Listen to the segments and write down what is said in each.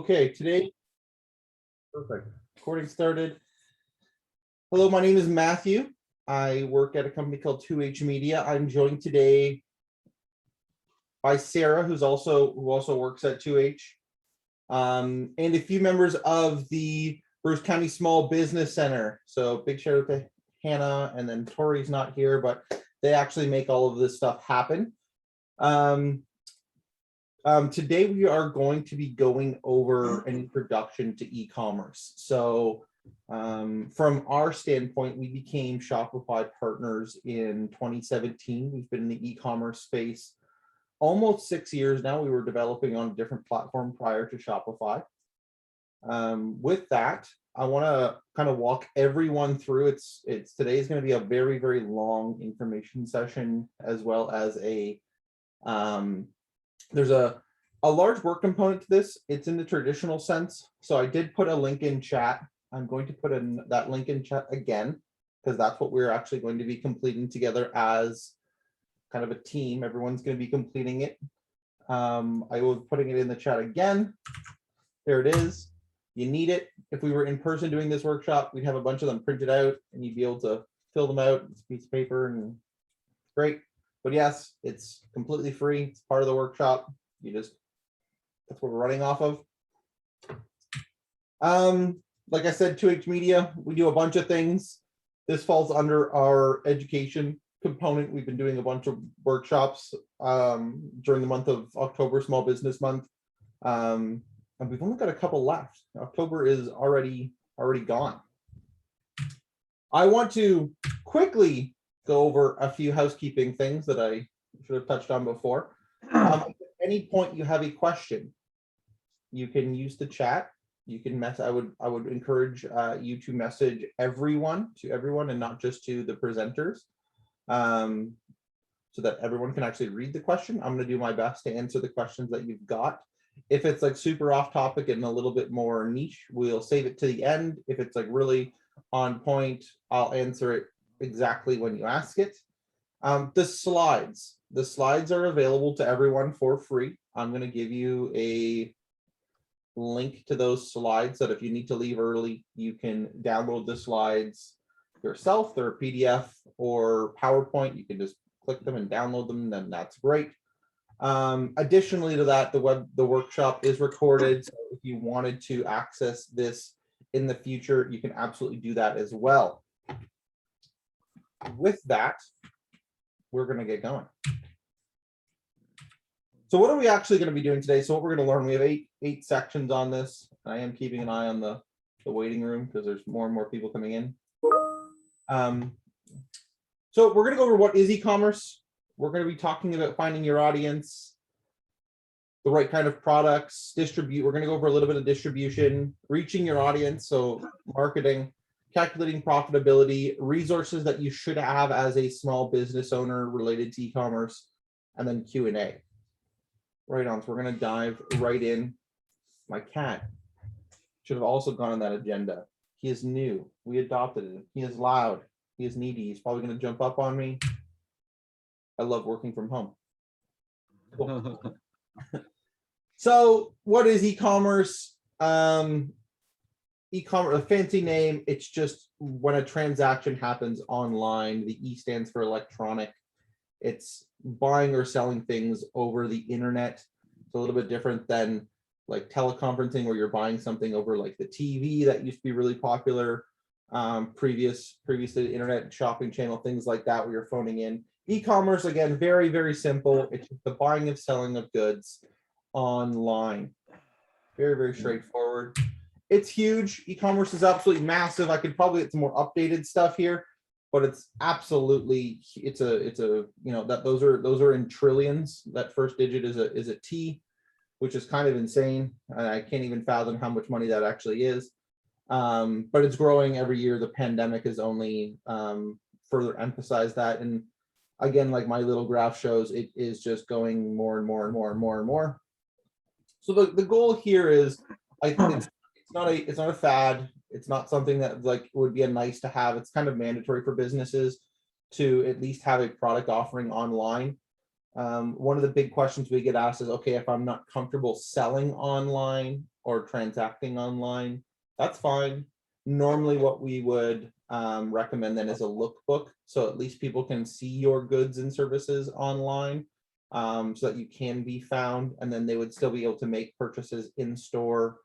Okay, today, perfect. Recording started. Hello, my name is Matthew. I work at a company called 2H Media. I'm joined today by Sarah, who also works at 2H, and a few members of the Bruce County Small Business Center. So big shout out to Hannah, and then Tori's not here, but they actually make all of this stuff happen. Today we are going to be going over an introduction to e-commerce. So from our standpoint, we became Shopify partners in 2017. We've been in the e-commerce space almost 6 years now. We were developing on a different platform prior to Shopify. With that, I want to kind of walk everyone through. Today is going to be a very, very long information session, as well as there's a large work component to this. It's in the traditional sense. So I did put a link in chat. I'm going to put in that link in chat again, because that's what we're actually going to be completing together as kind of a team. Everyone's going to be completing it. I will be putting it in the chat again. There it is. You need it. If we were in person doing this workshop, we'd have a bunch of them printed out and you'd be able to fill them out. It's a piece of paper and great. But yes, it's completely free. It's part of the workshop. That's what we're running off of. Like I said, 2H Media, we do a bunch of things. This falls under our education component. We've been doing a bunch of workshops during the month of October, Small Business Month. And we've only got a couple left. October is already gone. I want to quickly go over a few housekeeping things that I should have touched on before. At any point you have a question, you can use the chat. You can I would encourage you to message everyone and not just to the presenters, so that everyone can actually read the question. I'm going to do my best to answer the questions that you've got. If it's like super off topic and a little bit more niche, we'll save it to the end. If it's like really on point, I'll answer it exactly when you ask it. The slides are available to everyone for free. I'm going to give you a link to those slides so that if you need to leave early, you can download the slides yourself. They're a PDF or PowerPoint. You can just click them and download them, then that's great. Additionally to that, the workshop is recorded. So if you wanted to access this in the future, you can absolutely do that as well. With that, we're going to get going. So what are we actually going to be doing today? So what we're going to learn, we have eight sections on this. I am keeping an eye on the waiting room because there's more and more people coming in. So we're going to go over what is e-commerce. We're going to be talking about finding your audience, the right kind of products, distribute. We're going to go over a little bit of distribution, reaching your audience, so marketing, calculating profitability, resources that you should have as a small business owner related to e-commerce, and then Q&A. Right on. So we're going to dive right in. My cat should have also gone on that agenda. He is new. We adopted him. He is loud. He is needy. He's probably going to jump up on me. I love working from home. Cool. So what is e-commerce? E-commerce, a fancy name. It's just when a transaction happens online. The E stands for electronic. It's buying or selling things over the internet. It's a little bit different than like teleconferencing, where you're buying something over like the TV that used to be really popular previous to the internet shopping channel, things like that, where you're phoning in. E-commerce, again, very, very simple. It's the buying and selling of goods online. Very, very straightforward. It's huge. E-commerce is absolutely massive. I could probably get some more updated stuff here, but it's absolutely, it's a you know, that those are in trillions. That first digit is a T, which is kind of insane. I can't even fathom how much money that actually is. But it's growing every year. The pandemic has only further emphasized that. And again, like my little graph shows, it is just going more and more and more and more and more. So the goal here is, it's not a fad. It's not something that like would be a nice to have. It's kind of mandatory for businesses to at least have a product offering online. One of the big questions we get asked is, okay, if I'm not comfortable selling online, or transacting online, that's fine. Normally what we would recommend then is a lookbook, so at least people can see your goods and services online, so that you can be found, and then they would still be able to make purchases in store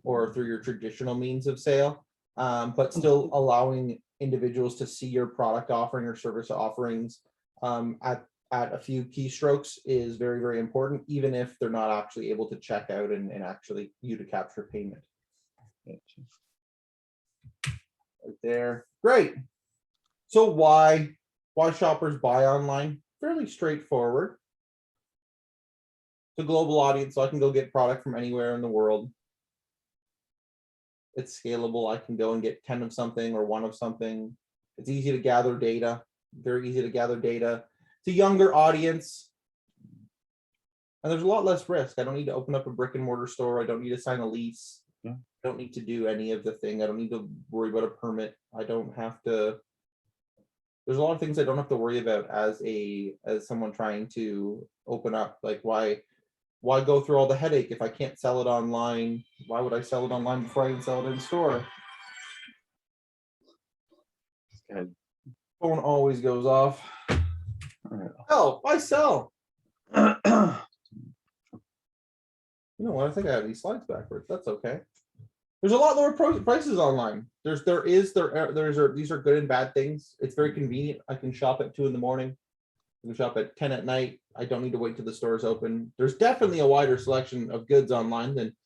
or through your traditional means of sale, but still allowing individuals to see your product offering or service offerings at a few keystrokes is very, very important, even if they're not actually able to check out and actually you to capture payment. Right there. Great. So why shoppers buy online? Fairly straightforward. It's a global audience, so I can go get product from anywhere in the world. It's scalable. I can go and get 10 of something or 1 of something. It's easy to gather data, very easy to gather data. It's a younger audience. And there's a lot less risk. I don't need to open up a brick and mortar store. I don't need to sign a lease. Yeah. I don't need to do any of the thing. I don't need to worry about a permit. I don't have to. There's a lot of things I don't have to worry about as someone trying to open up. Like why go through all the headache if I can't sell it online? Why would I sell it online before I can sell it in store? Good. Phone always goes off. All right. Oh, I sell. You know what? I think I have these slides backwards. That's okay. There's a lot lower prices online. These are good and bad things. It's very convenient. I can shop at 2 in the morning. I can shop at 10 at night. I don't need to wait till the stores open. There's definitely a wider selection of goods online than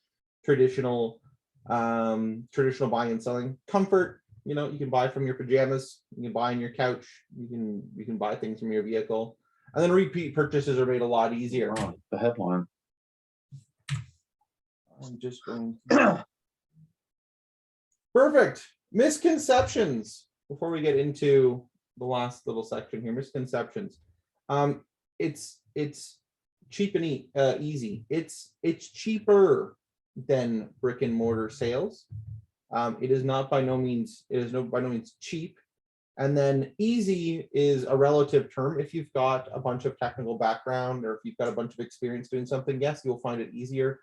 traditional buying and selling. Comfort, you can buy from your pajamas. You can buy on your couch. You can buy things from your vehicle. And then repeat purchases are made a lot easier. Oh, the headline. I'm just going to... Perfect. Misconceptions. Before we get into the last little section here, misconceptions. It's cheap and easy. It's cheaper than brick and mortar sales. It is not by no means. It is by no means cheap. And then easy is a relative term. If you've got a bunch of technical background or if you've got a bunch of experience doing something, yes, you'll find it easier.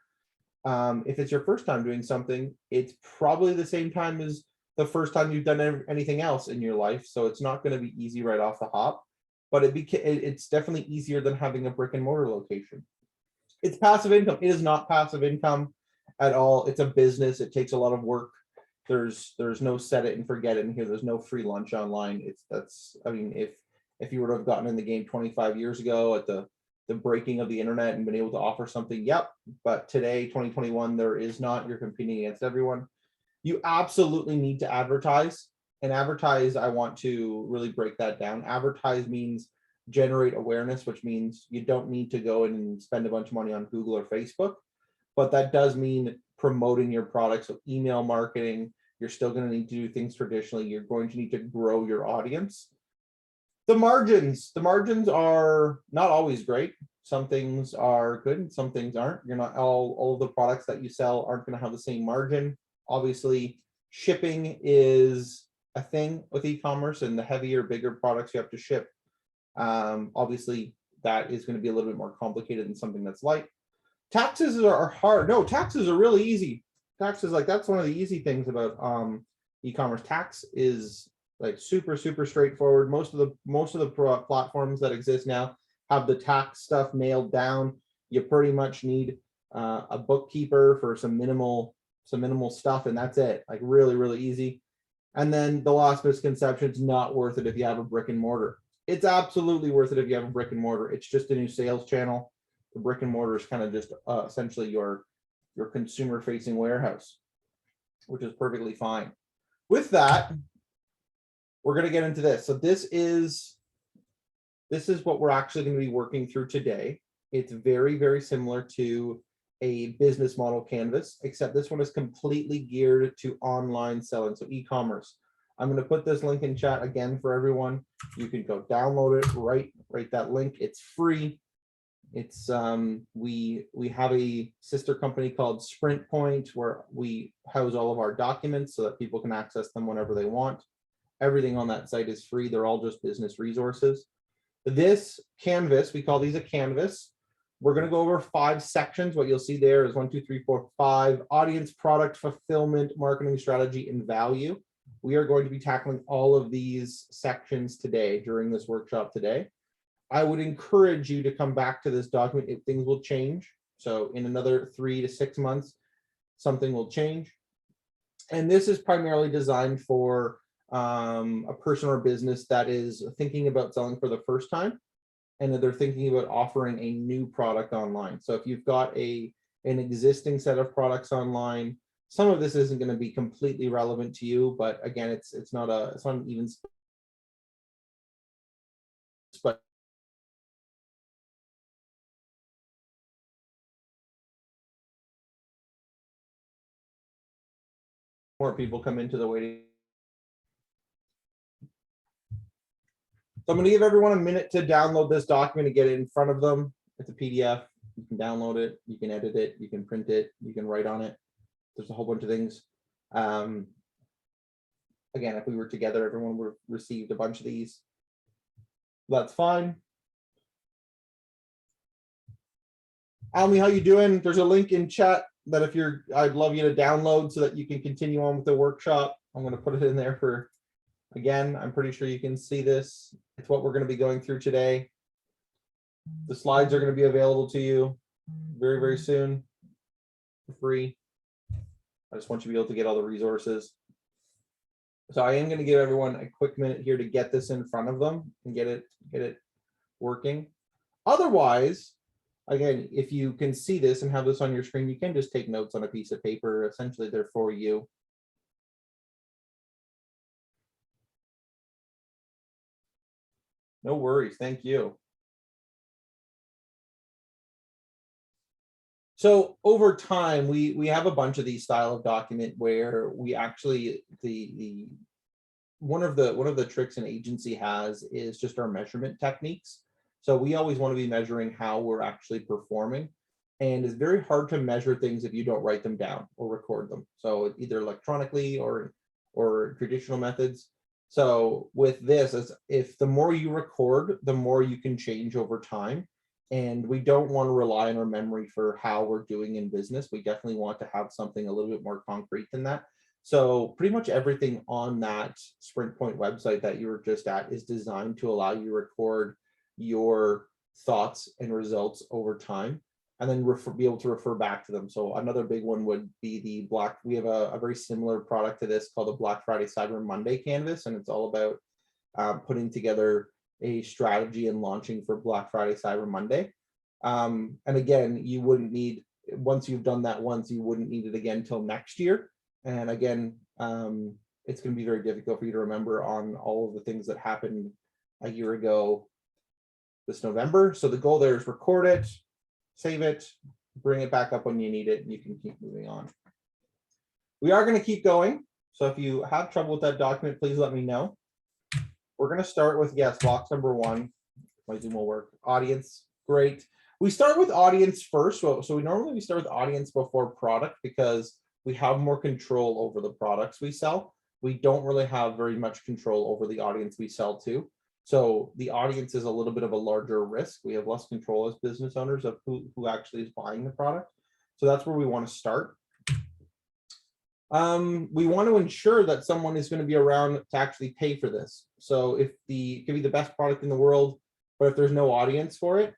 If it's your first time doing something, it's probably the same time as the first time you've done anything else in your life. So it's not going to be easy right off the hop, but it's definitely easier than having a brick and mortar location. It's passive income. It is not passive income at all. It's a business. It takes a lot of work. There's no set it and forget it in here. There's no free lunch online. If you would have gotten in the game 25 years ago at the breaking of the internet and been able to offer something, yep. But today, 2021, there is not. You're competing against everyone. You absolutely need to advertise. And advertise, I want to really break that down. Advertise means generate awareness, which means you don't need to go and spend a bunch of money on Google or Facebook. But that does mean promoting your product. So email marketing, you're still going to need to do things traditionally. You're going to need to grow your audience. The margins are not always great. Some things are good and some things aren't. You're not all of the products that you sell aren't going to have the same margin. Obviously, shipping is a thing with e-commerce, and the heavier, bigger products you have to ship. Obviously, that is going to be a little bit more complicated than something that's light. Taxes are hard. No, taxes are really easy. Taxes, that's one of the easy things about e-commerce. Tax is super straightforward. Most of the platforms that exist now have the tax stuff nailed down. You pretty much need a bookkeeper for some minimal stuff, and that's it. Really easy. And then the last misconception: it's not worth it if you have a brick and mortar. It's absolutely worth it if you have a brick and mortar. It's just a new sales channel. The brick and mortar is kind of just essentially your consumer facing warehouse, which is perfectly fine. With that, we're going to get into this. So this is what we're actually going to be working through today. It's very similar to a business model canvas, except this one is completely geared to online selling, so e-commerce. I'm going to put this link in chat again for everyone. You can go download it, write that link. It's free. It's we have a sister company called Sprint Point where we house all of our documents so that people can access them whenever they want. Everything on that site is free. They're all just business resources. This canvas, we call these a canvas. We're going to go over 5 sections. What you'll see there is 1, 2, 3, 4, 5: audience, product, fulfillment, marketing strategy, and value. We are going to be tackling all of these sections today during this workshop today. I would encourage you to come back to this document if things will change. So in another 3 to 6 months, something will change. And this is primarily designed for a person or business that is thinking about selling for the first time, and that they're thinking about offering a new product online. So if you've got an existing set of products online, some of this isn't going to be completely relevant to you, but again, it's not an even, but more people come into the waiting. So I'm going to give everyone a minute to download this document and get it in front of them. It's a PDF. You can download it, you can edit it, you can print it, you can write on it. There's a whole bunch of things. Again, if we were together, everyone would have received a bunch of these. That's fine. Almy, how you doing? There's a link in chat that I'd love you to download so that you can continue on with the workshop. I'm going to put it in there for, again, I'm pretty sure you can see this. It's what we're going to be going through today. The slides are going to be available to you very, very soon for free. I just want you to be able to get all the resources. So I am going to give everyone a quick minute here to get this in front of them and get it working. Otherwise, again, if you can see this and have this on your screen, you can just take notes on a piece of paper. Essentially, they're for you. No worries. Thank you. So over time, we have a bunch of these style of document where we actually, one of the tricks an agency has is just our measurement techniques. So we always want to be measuring how we're actually performing. And it's very hard to measure things if you don't write them down or record them. So either electronically or traditional methods. So with this, if the more you record, the more you can change over time. And we don't want to rely on our memory for how we're doing in business. We definitely want to have something a little bit more concrete than that. So pretty much everything on that Sprint Point website that you were just at is designed to allow you to record your thoughts and results over time, and then be able to refer back to them. So another big one would be we have a very similar product to this called the Black Friday Cyber Monday Canvas, and it's all about putting together a strategy and launching for Black Friday Cyber Monday. And again, you wouldn't need, once you've done that once, you wouldn't need it again till next year. And again, it's going to be very difficult for you to remember on all of the things that happened a year ago this November. So the goal there is record it, save it, bring it back up when you need it, and you can keep moving on. We are going to keep going. So if you have trouble with that document, please let me know. We're going to start with, yes, box number 1. My Zoom will work. Audience, great. We start with audience first. So we normally start with audience before product because we have more control over the products we sell. We don't really have very much control over the audience we sell to. So the audience is a little bit of a larger risk. We have less control as business owners of who actually is buying the product. So that's where we want to start. We want to ensure that someone is going to be around to actually pay for this. So if it could be the best product in the world, but if there's no audience for it,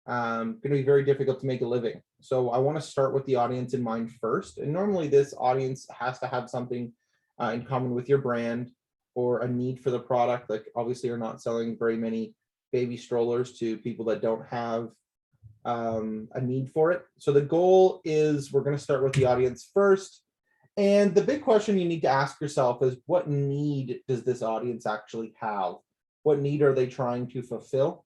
going to be very difficult to make a living. So I want to start with the audience in mind first. And normally this audience has to have something in common with your brand or a need for the product. Like obviously you're not selling very many baby strollers to people that don't have a need for it. So the goal is we're going to start with the audience first. And the big question you need to ask yourself is, what need does this audience actually have? What need are they trying to fulfill?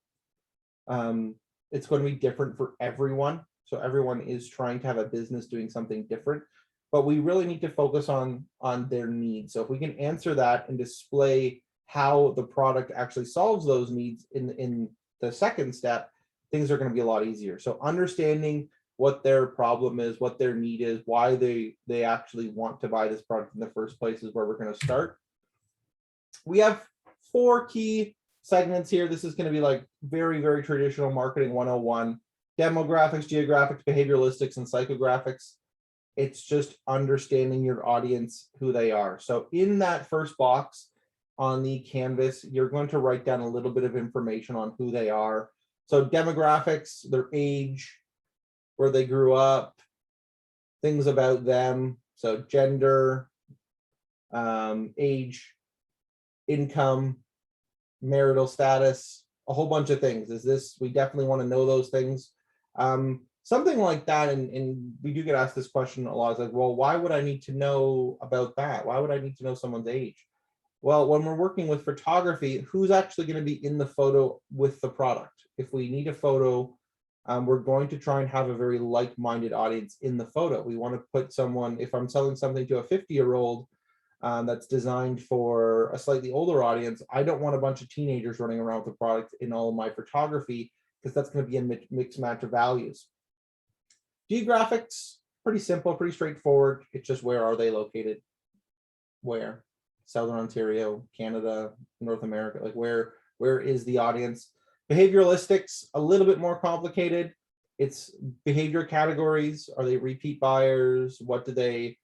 It's going to be different for everyone. So everyone is trying to have a business doing something different, but we really need to focus on their needs. So if we can answer that and display how the product actually solves those needs in the second step, things are going to be a lot easier. So understanding what their problem is, what their need is, why they actually want to buy this product in the first place is where we're going to start. We have 4 key segments here. This is going to be like very, very traditional marketing 101. demographics, geographics, behavioralistics, and psychographics. It's just understanding your audience, who they are. So in that first box on the canvas, you're going to write down a little bit of information on who they are. So demographics, their age, where they grew up, things about them. So gender, age, income, marital status, a whole bunch of things. We definitely want to know those things. Something like that, and we do get asked this question a lot. It's like, well, why would I need to know about that? Why would I need to know someone's age? Well, when we're working with photography, who's actually going to be in the photo with the product? If we need a photo, we're going to try and have a very like-minded audience in the photo. We want to put someone, if I'm selling something to a 50-year-old that's designed for a slightly older audience, I don't want a bunch of teenagers running around with the product in all of my photography, because that's going to be a mixed match of values. Geographics, pretty simple, pretty straightforward. It's just, where are they located? Where? Southern Ontario, Canada, North America, like where is the audience? Behavioralistics, a little bit more complicated. It's behavior categories. Are they repeat buyers? What do they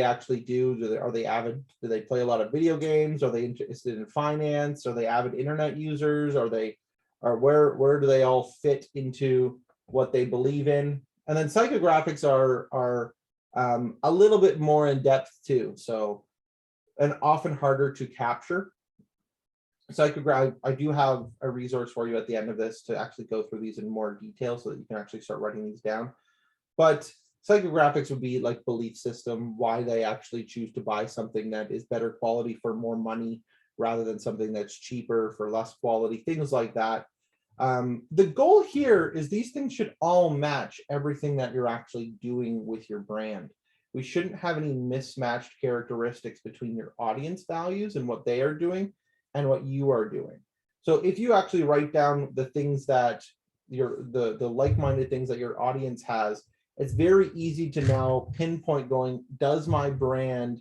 actually do? Are they avid? Do they play a lot of video games? Are they interested in finance? Are they avid internet users? Or where do they all fit into what they believe in? And then psychographics are a little bit more in depth too. So, and often harder to capture. Psychograph, I do have a resource for you at the end of this to actually go through these in more detail so that you can actually start writing these down. But psychographics would be like belief system, why they actually choose to buy something that is better quality for more money rather than something that's cheaper for less quality, things like that. The goal here is these things should all match everything that you're actually doing with your brand. We shouldn't have any mismatched characteristics between your audience values and what they are doing and what you are doing. So if you actually write down the things that the like-minded things that your audience has, it's very easy to now pinpoint going, does my brand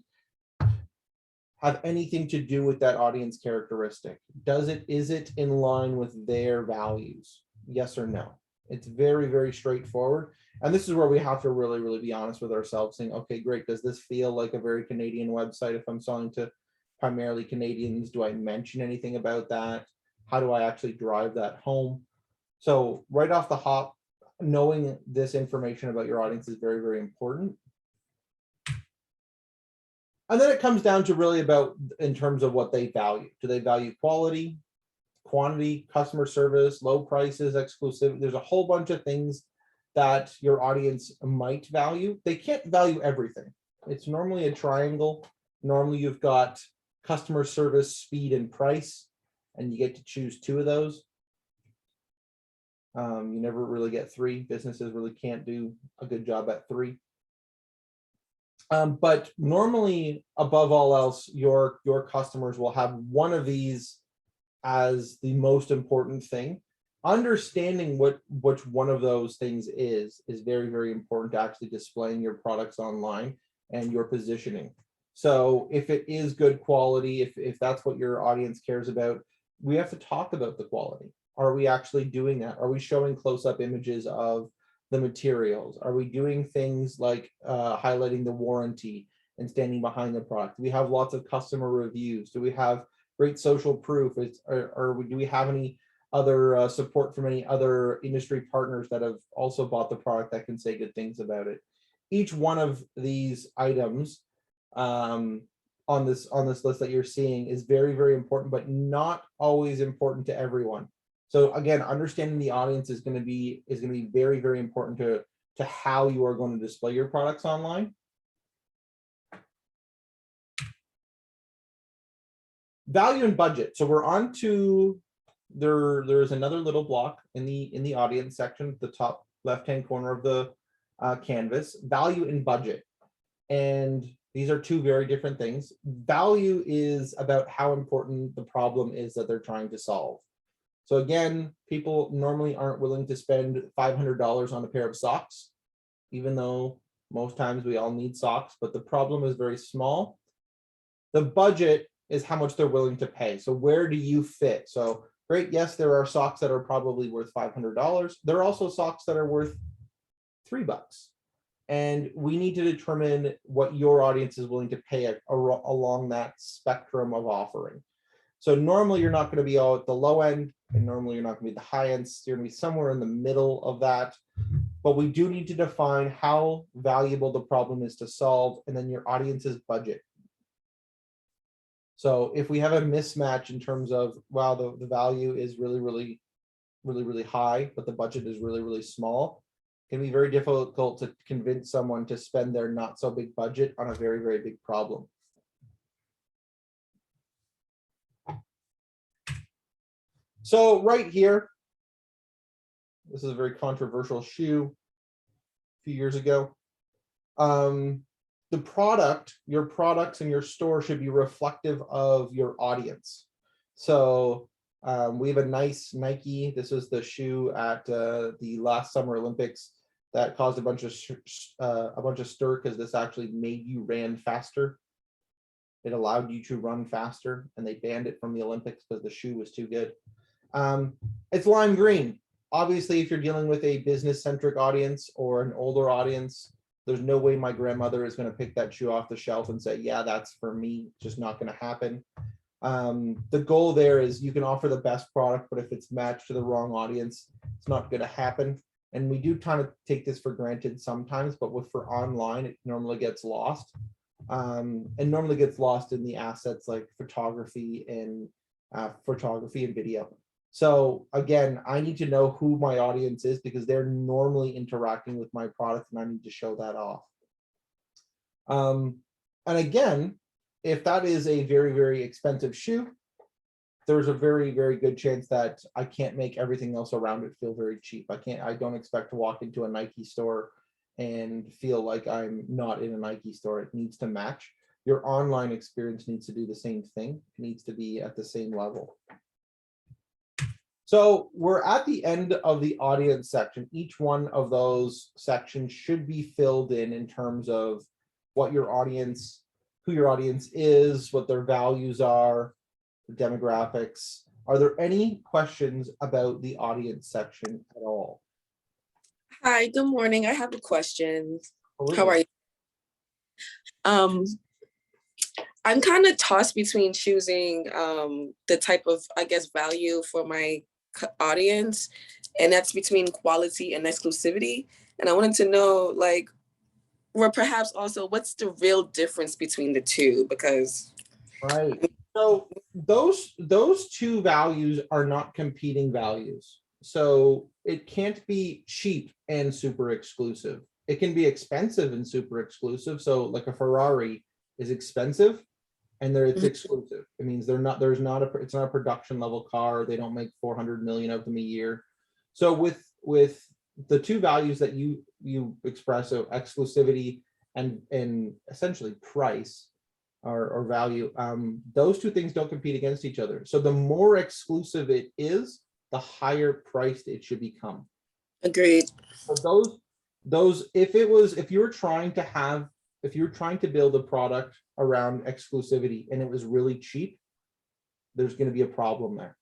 have anything to do with that audience characteristic? Is it in line with their values? Yes or no? It's very, very straightforward. And this is where we have to really, really be honest with ourselves, saying, okay, great. Does this feel like a very Canadian website? If I'm selling to primarily Canadians, do I mention anything about that? How do I actually drive that home? So right off the hop, knowing this information about your audience is very, very important. And then it comes down to really about in terms of what they value. Do they value quality, quantity, customer service, low prices, exclusivity? There's a whole bunch of things that your audience might value. They can't value everything. It's normally a triangle. Normally you've got customer service, speed, and price, and you get to choose two of those. You never really get three. Businesses really can't do a good job at three. But normally, above all else, your customers will have one of these as the most important thing. Understanding which one of those things is very, very important to actually displaying your products online and your positioning. So if it is good quality, if that's what your audience cares about, we have to talk about the quality. Are we actually doing that? Are we showing close-up images of the materials? Are we doing things like highlighting the warranty and standing behind the product? Do we have lots of customer reviews? Do we have great social proof? Do we have any other support from any other industry partners that have also bought the product that can say good things about it? Each one of these items on this list that you're seeing is very, very important, but not always important to everyone. So again, understanding the audience is going to be very, very important to how you are going to display your products online. Value and budget. So we're on to there's another little block in the audience section at the top left-hand corner of the canvas. Value and budget, and these are two very different things. Value is about how important the problem is that they're trying to solve. So again, people normally aren't willing to spend $500 on a pair of socks, even though most times we all need socks, but the problem is very small. The budget is how much they're willing to pay. So where do you fit? So Great. Yes, there are socks that are probably worth $500. There are also socks that are worth $3. And we need to determine what your audience is willing to pay along that spectrum of offering. So normally you're not going to be all at the low end, and normally you're not going to be at the high end. So you're going to be somewhere in the middle of that. But we do need to define how valuable the problem is to solve, and then your audience's budget. So if we have a mismatch in terms of, wow, the value is really high, but the budget is really small, it can be very difficult to convince someone to spend their not so big budget on a very big problem. So right here, this is a very controversial shoe a few years ago. The product, your products in your store should be reflective of your audience. So we have a nice Nike. This is the shoe at the last Summer Olympics that caused a bunch of stir because this actually made you run faster. It allowed you to run faster, and they banned it from the Olympics because the shoe was too good. It's lime green. Obviously, if you're dealing with a business-centric audience or an older audience, there's no way my grandmother is going to pick that shoe off the shelf and say, yeah, that's for me. It's just not going to happen. The goal there is you can offer the best product, but if it's matched to the wrong audience, it's not going to happen. And we do kind of take this for granted sometimes, but for online, it normally gets lost. And normally gets lost in the assets like photography and video. So again, I need to know who my audience is because they're normally interacting with my product, and I need to show that off. And again, if that is a very expensive shoe, there's a very good chance that I can't make everything else around it feel very cheap. I don't expect to walk into a Nike store and feel like I'm not in a Nike store. It needs to match. Your online experience needs to do the same thing. It needs to be at the same level. So we're at the end of the audience section. Each one of those sections should be filled in terms of what your audience, who your audience is, what their values are, the demographics. Are there any questions about the audience section at all? Hi, good morning. I have a question. Absolutely. How are you? I'm kind of tossed between choosing the type of, I guess, value for my audience, and that's between quality and exclusivity. And I wanted to know, like, or perhaps also, what's the real difference between the two? Because right. So those two values are not competing values. So it can't be cheap and super exclusive. It can be expensive and super exclusive. So like a Ferrari is expensive and it's exclusive. It means it's not a production level car. They don't make 400 million of them a year. So with the two values that you express, so exclusivity and essentially price or value, those two things don't compete against each other. So the more exclusive it is, the higher priced it should become. Agreed. So if you're trying to build a product around exclusivity and it was really cheap, there's going to be a problem there.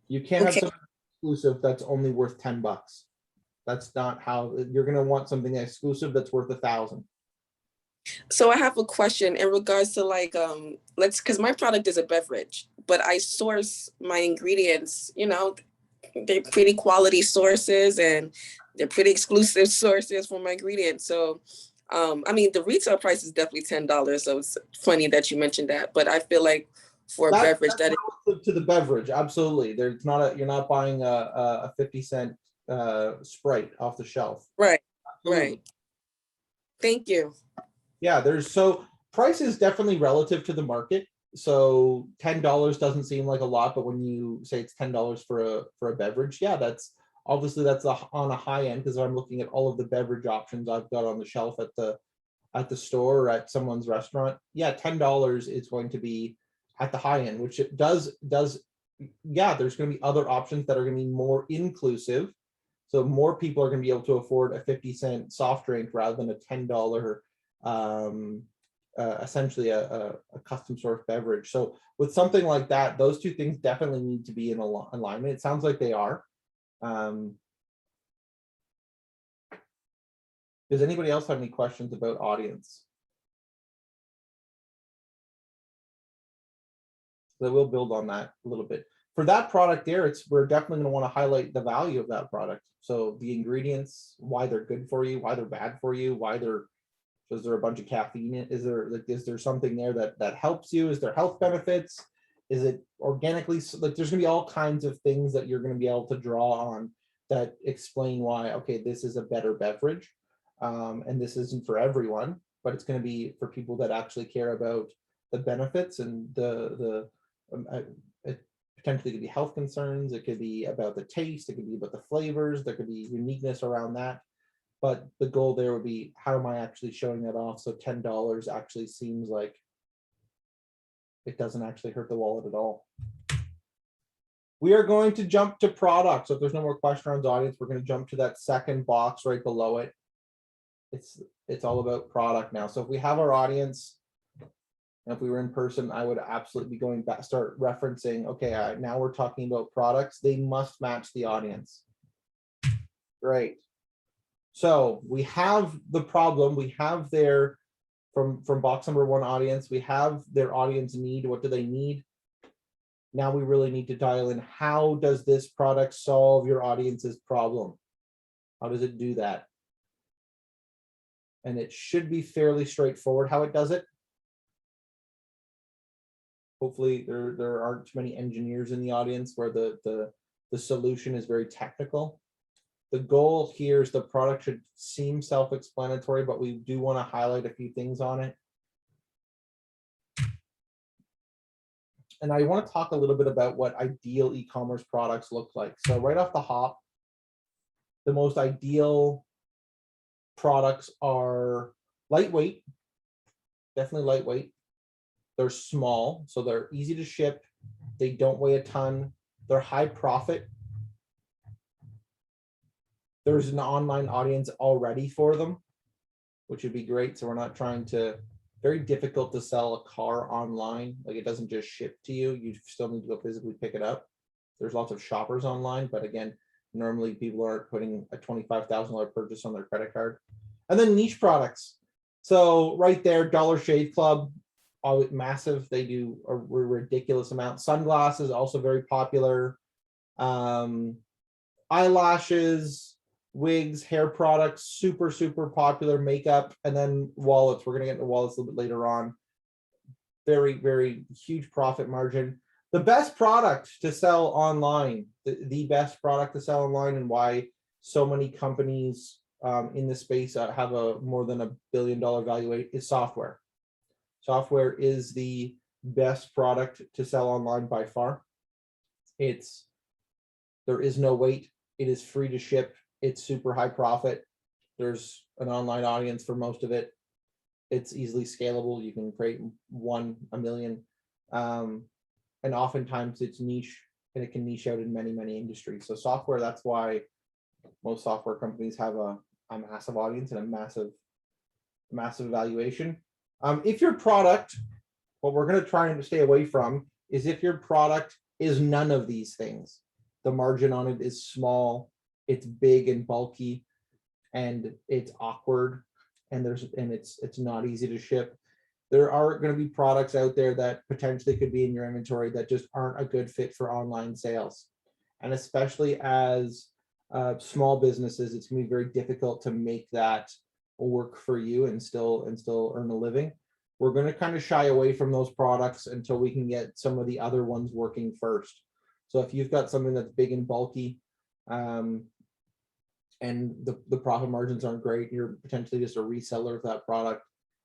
You can't have something exclusive that's only worth $10. That's not how you're going to want something exclusive that's worth 1,000. So I have a question in regards to like, because my product is a beverage, but I source my ingredients, they're pretty quality sources and they're pretty exclusive sources for my ingredients. So, I mean, the retail price is definitely $10. So it's funny that you mentioned that, but I feel like for a beverage that is to the beverage, absolutely. You're not buying a 50-cent Sprite off the shelf. Right. Absolutely. Right. Thank you. Yeah, so price is definitely relative to the market. So $10 doesn't seem like a lot, but when you say it's $10 for a beverage, yeah, that's on a high end, because I'm looking at all of the beverage options I've got on the shelf at the store or at someone's restaurant. Yeah, $10 is going to be at the high end, which it does. Yeah, there's going to be other options that are going to be more inclusive. So more people are going to be able to afford a 50-cent soft drink rather than a $10 essentially a custom source beverage. So with something like that, those two things definitely need to be in alignment. It sounds like they are. Does anybody else have any questions about audience? So we'll build on that a little bit. For that product there, we're definitely going to want to highlight the value of that product. So the ingredients, why they're good for you, why they're bad for you, is there a bunch of caffeine? Is there something there that helps you? Is there health benefits? Is it organically, like there's gonna be all kinds of things that you're gonna be able to draw on that explain why, okay, this is a better beverage. And this isn't for everyone, but it's gonna be for people that actually care about the benefits and it potentially could be health concerns. It could be about the taste. It could be about the flavors. There could be uniqueness around that. But the goal there would be, how am I actually showing that off? So $10 actually seems like it doesn't actually hurt the wallet at all. We are going to jump to product. So if there's no more question around the audience, we're going to jump to that second box right below it. It's all about product now. So if we have our audience, and if we were in person, I would absolutely be going back, start referencing, okay, now we're talking about products. They must match the audience. Great. So we have the problem, we have their, from box number 1 audience, we have their audience need. What do they need? Now we really need to dial in, how does this product solve your audience's problem? How does it do that? And it should be fairly straightforward how it does it. Hopefully there aren't too many engineers in the audience where the solution is very technical. The goal here is the product should seem self-explanatory, but we do want to highlight a few things on it. And I want to talk a little bit about what ideal e-commerce products look like. So right off the hop, the most ideal products are lightweight, definitely lightweight. They're small, so they're easy to ship. They don't weigh a ton. They're high profit. There's an online audience already for them, which would be great. So we're not trying to, very difficult to sell a car online. Like it doesn't just ship to you. You still need to go physically pick it up. There's lots of shoppers online, but again, normally people aren't putting a $25,000 purchase on their credit card. And then niche products. So right there, Dollar Shave Club, massive. They do a ridiculous amount. Sunglasses, also very popular. Eyelashes, wigs, hair products, super popular. Makeup, and then wallets. We're going to get into wallets a little bit later on. Very huge profit margin. The best product to sell online, the best product to sell online, and why so many companies in this space have a more than $1 billion valuation, is software. Software is the best product to sell online by far. There is no wait. It is free to ship. It's super high profit. There's an online audience for most of it. It's easily scalable. You can create 1, a million. And oftentimes it's niche, and it can niche out in many industries. So software, that's why most software companies have a massive audience and a massive valuation. If your product, what we're going to try and stay away from is if your product is none of these things. The margin on it is small, it's big and bulky, and it's awkward, and it's not easy to ship. There are going to be products out there that potentially could be in your inventory that just aren't a good fit for online sales. And especially as small businesses, it's going to be very difficult to make that work for you and still earn a living. We're going to kind of shy away from those products until we can get some of the other ones working first. So if you've got something that's big and bulky, and the profit margins aren't great, you're potentially just a reseller of that product,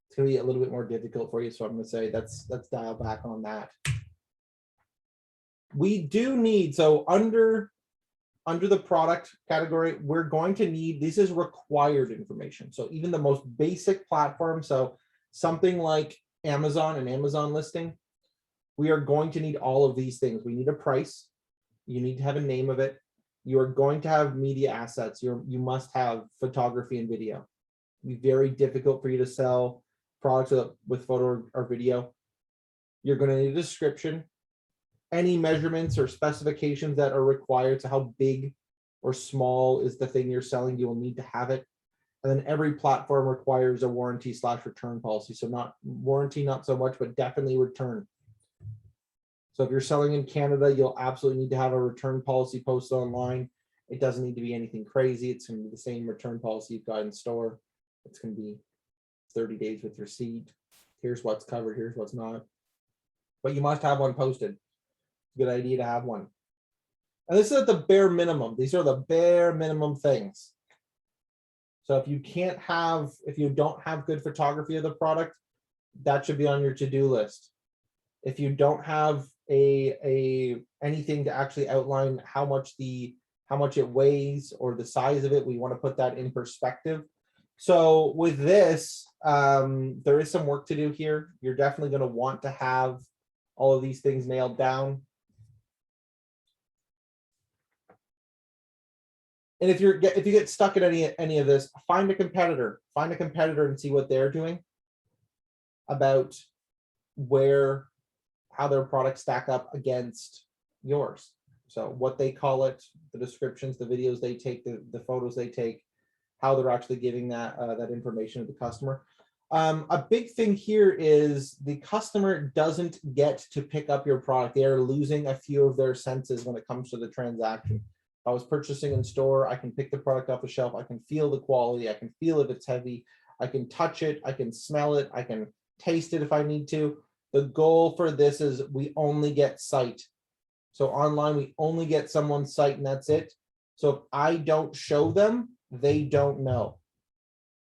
it's going to be a little bit more difficult for you. So I'm going to say let's dial back on that. We do need, so under the product category, we're going to need, this is required information. So even the most basic platform, so something like Amazon, an Amazon listing, we are going to need all of these things. We need a price. You need to have a name of it. You are going to have media assets. You must have photography and video. It'll be very difficult for you to sell products with photo or video, you're going to need a description, any measurements or specifications that are required to how big or small is the thing you're selling, you will need to have it. And then every platform requires a warranty/return policy. So not warranty, not so much, but definitely return. So if you're selling in Canada, you'll absolutely need to have a return policy posted online. It doesn't need to be anything crazy. It's going to be the same return policy you've got in store. It's going to be 30 days with receipt. Here's what's covered, here's what's not. But you must have one posted. Good idea to have one. And this is at the bare minimum. These are the bare minimum things. So if you don't have good photography of the product, that should be on your to-do list. If you don't have anything to actually outline how much it weighs or the size of it, we want to put that in perspective. So with this, there is some work to do here. You're definitely going to want to have all of these things nailed down. And if you get stuck at any of this, find a competitor and see what they're doing about how their products stack up against yours. So what they call it, the descriptions, the videos they take, the photos they take, how they're actually giving that information to the customer. A big thing here is the customer doesn't get to pick up your product. They are losing a few of their senses when it comes to the transaction. If I was purchasing in store, I can pick the product off the shelf. I can feel the quality. I can feel if it's heavy. I can touch it. I can smell it. I can taste it if I need to. The goal for this is we only get sight. So online, we only get someone's sight and that's it. So if I don't show them, they don't know.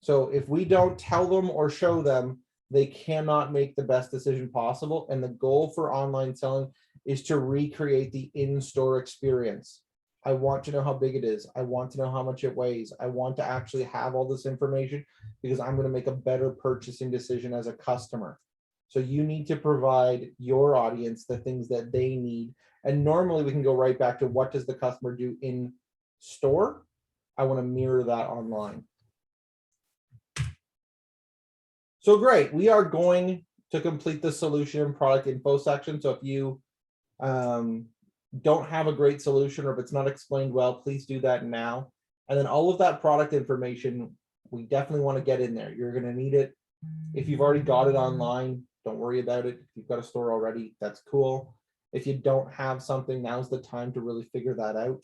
So if we don't tell them or show them, they cannot make the best decision possible. And the goal for online selling is to recreate the in-store experience. I want to know how big it is. I want to know how much it weighs. I want to actually have all this information because I'm going to make a better purchasing decision as a customer. So you need to provide your audience the things that they need. And normally we can go right back to what does the customer do in store? I want to mirror that online. So great, we are going to complete the solution and product info section. So if you don't have a great solution or if it's not explained well, please do that now. And then all of that product information, we definitely want to get in there. You're going to need it. If you've already got it online, don't worry about it. If you've got a store already, that's cool. If you don't have something, now's the time to really figure that out.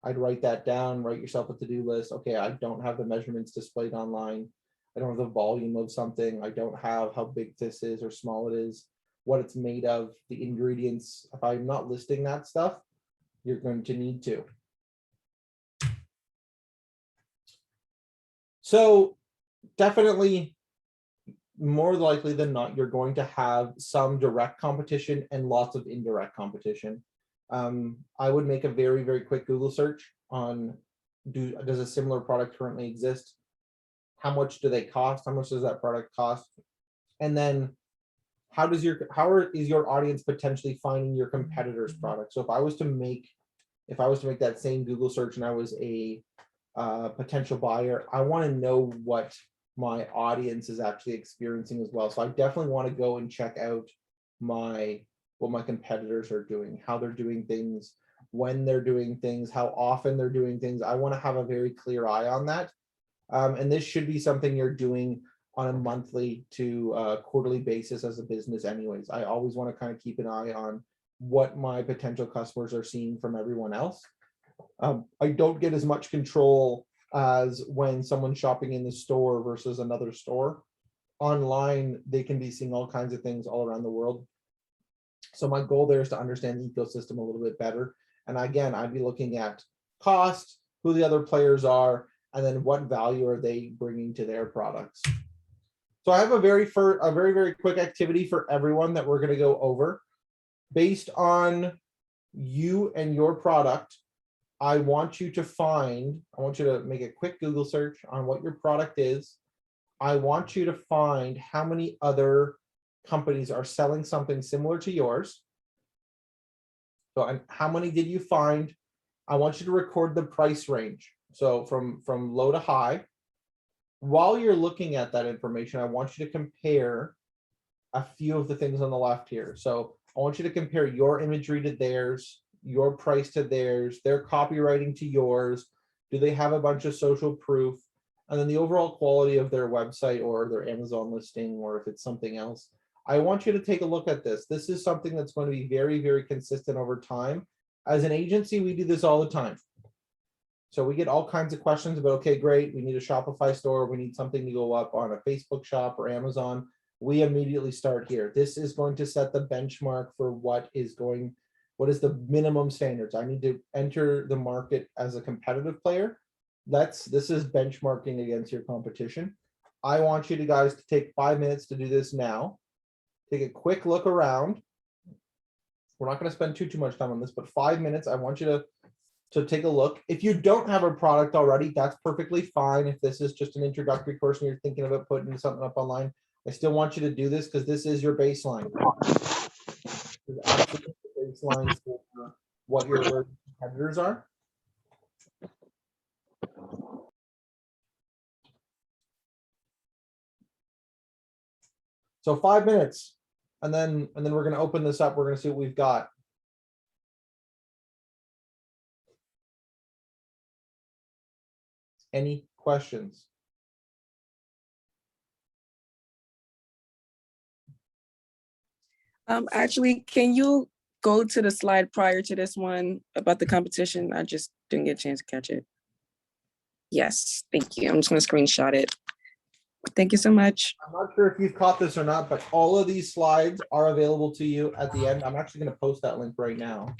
I'd write that down, write yourself a to-do list. Okay, I don't have the measurements displayed online. I don't have the volume of something. I don't have how big this is or small it is, what it's made of, the ingredients. If I'm not listing that stuff, you're going to need to. So definitely, more likely than not, you're going to have some direct competition and lots of indirect competition. I would make a very, very quick Google search on does a similar product currently exist? How much do they cost? How much does that product cost? And then how is your audience potentially finding your competitor's product? So if I was to make that same Google search and I was a potential buyer, I want to know what my audience is actually experiencing as well. So I definitely want to go and check out what my competitors are doing, how they're doing things, when they're doing things, how often they're doing things. I want to have a very clear eye on that. And this should be something you're doing on a monthly to quarterly basis as a business anyways. I always want to kind of keep an eye on what my potential customers are seeing from everyone else. I don't get as much control as when someone's shopping in the store versus another store. Online, they can be seeing all kinds of things all around the world. So my goal there is to understand the ecosystem a little bit better. And again, I'd be looking at cost, who the other players are, and then what value are they bringing to their products. So I have a very, very quick activity for everyone that we're going to go over. Based on you and your product, I want you to make a quick Google search on what your product is. I want you to find how many other companies are selling something similar to yours. So, and how many did you find? I want you to record the price range. So from low to high. while you're looking at that information, I want you to compare a few of the things on the left here. So I want you to compare your imagery to theirs, your price to theirs, their copywriting to yours. Do they have a bunch of social proof? And then the overall quality of their website or their Amazon listing, or if it's something else. I want you to take a look at this. This is something that's going to be very, very consistent over time. As an agency, we do this all the time. So we get all kinds of questions about, okay, great, we need a Shopify store, we need something to go up on a Facebook shop or Amazon. We immediately start here. This is going to set the benchmark for what is the minimum standards. I need to enter the market as a competitive player. This is benchmarking against your competition. I want you guys to take 5 minutes to do this now. Take a quick look around. We're not going to spend too much time on this, but 5 minutes. I want you to take a look. If you don't have a product already, that's perfectly fine. If this is just an introductory course and you're thinking about putting something up online, I still want you to do this because this is your baseline. This is absolutely the baseline for what your competitors are. So 5 minutes, and then we're going to open this up. We're going to see what we've got. Any questions? Actually, can you go to the slide prior to this one about the competition? I just didn't get a chance to catch it. Yes, thank you. I'm just gonna screenshot it. Thank you so much. I'm not sure if you've caught this or not, but all of these slides are available to you at the end. I'm actually going to post that link right now.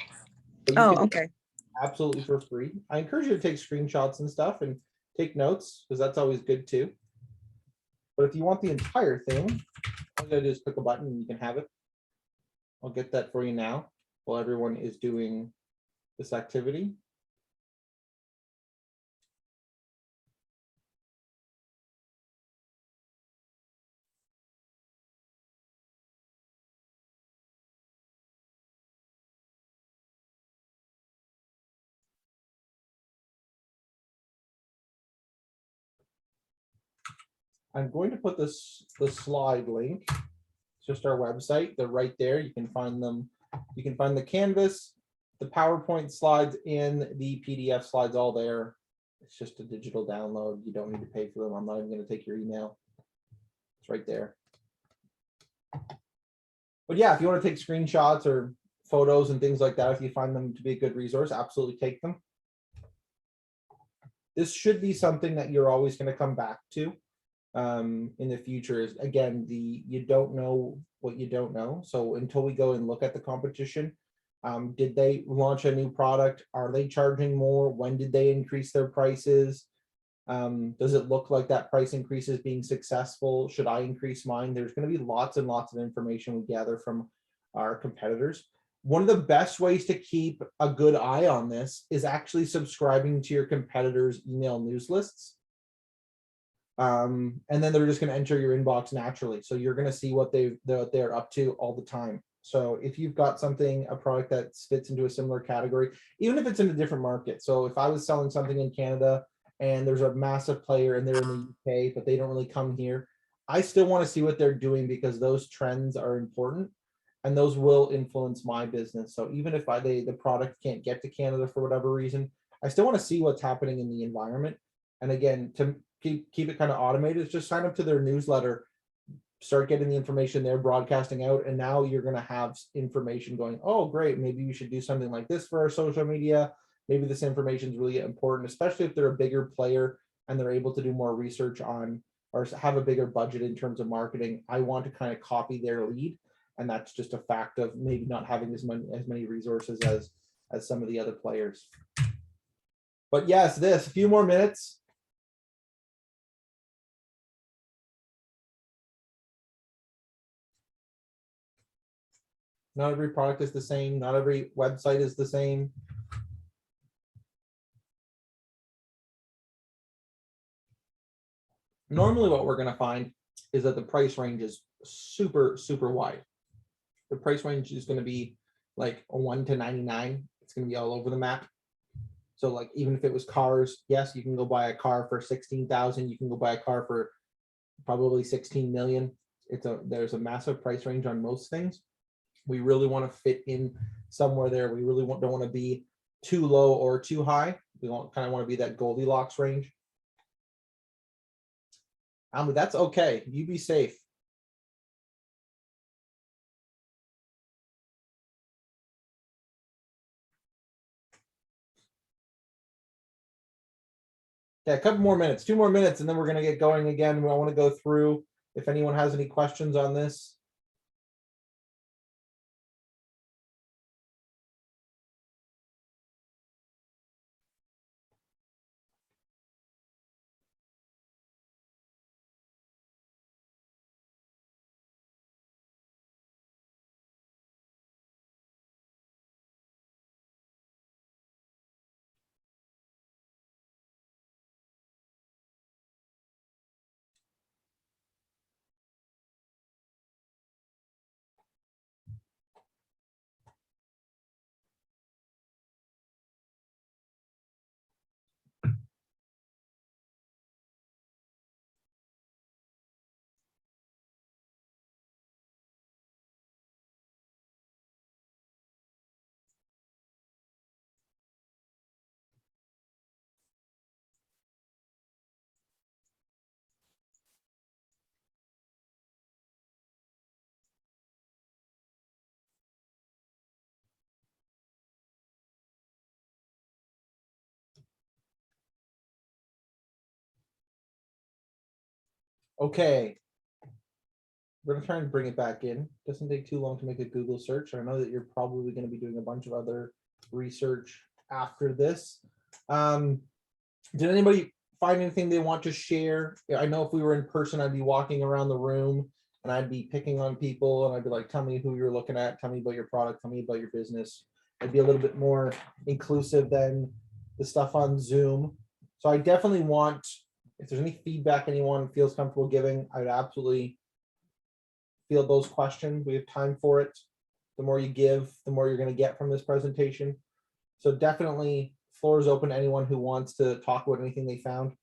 Oh, okay. Absolutely for free. I encourage you to take screenshots and stuff and take notes because that's always good too. But if you want the entire thing, all you gotta do is click a button and you can have it. I'll get that for you now while everyone is doing this activity. I'm going to put the slide link. It's just our website. They're right there. You can find them. You can find the Canvas, the PowerPoint slides, and the PDF slides all there. It's just a digital download. You don't need to pay for them. I'm not even going to take your email. It's right there. But yeah, if you want to take screenshots or photos and things like that, if you find them to be a good resource, absolutely take them. This should be something that you're always going to come back to in the future. Is again, you don't know what you don't know. So until we go and look at the competition, did they launch a new product? Are they charging more? When did they increase their prices? Does it look like that price increase is being successful? Should I increase mine? There's going to be lots and lots of information we gather from our competitors. One of the best ways to keep a good eye on this is actually subscribing to your competitors' email news lists. And then they're just going to enter your inbox naturally. So you're going to see what they're up to all the time. So if you've got a product that fits into a similar category, even if it's in a different market. So if I was selling something in Canada and there's a massive player and they're in the UK, but they don't really come here, I still want to see what they're doing because those trends are important and those will influence my business. So even if the product can't get to Canada for whatever reason, I still want to see what's happening in the environment. And again, to keep it kind of automated, just sign up to their newsletter, start getting the information they're broadcasting out, and now you're going to have information going, oh great, maybe you should do something like this for our social media. Maybe this information is really important, especially if they're a bigger player and they're able to do more research on or have a bigger budget in terms of marketing. I want to kind of copy their lead, and that's just a fact of maybe not having as many resources as some of the other players. But yes, a few more minutes. Not every product is the same. Not every website is the same. Normally what we're going to find is that the price range is super, super wide. The price range is going to be like a 1 to 99. It's going to be all over the map. So like, even if it was cars, yes, you can go buy a car for 16,000, you can go buy a car for probably 16 million. There's a massive price range on most things. We really want to fit in somewhere there. We really don't want to be too low or too high. We kind of want to be that Goldilocks range. That's okay. You be safe. Yeah, a couple more minutes, 2 more minutes, and then we're going to get going again. I want to go through if anyone has any questions on this. Okay. We're gonna try and bring it back in. Doesn't take too long to make a Google search. I know that you're probably going to be doing a bunch of other research after this. Did anybody find anything they want to share? I know if we were in person, I'd be walking around the room and I'd be picking on people and I'd be like, tell me who you're looking at, tell me about your product, tell me about your business. I'd be a little bit more inclusive than the stuff on Zoom. So I definitely want, if there's any feedback anyone feels comfortable giving, I'd absolutely field those questions. We have time for it. The more you give, the more you're going to get from this presentation. So definitely, floor is open to anyone who wants to talk about anything they found.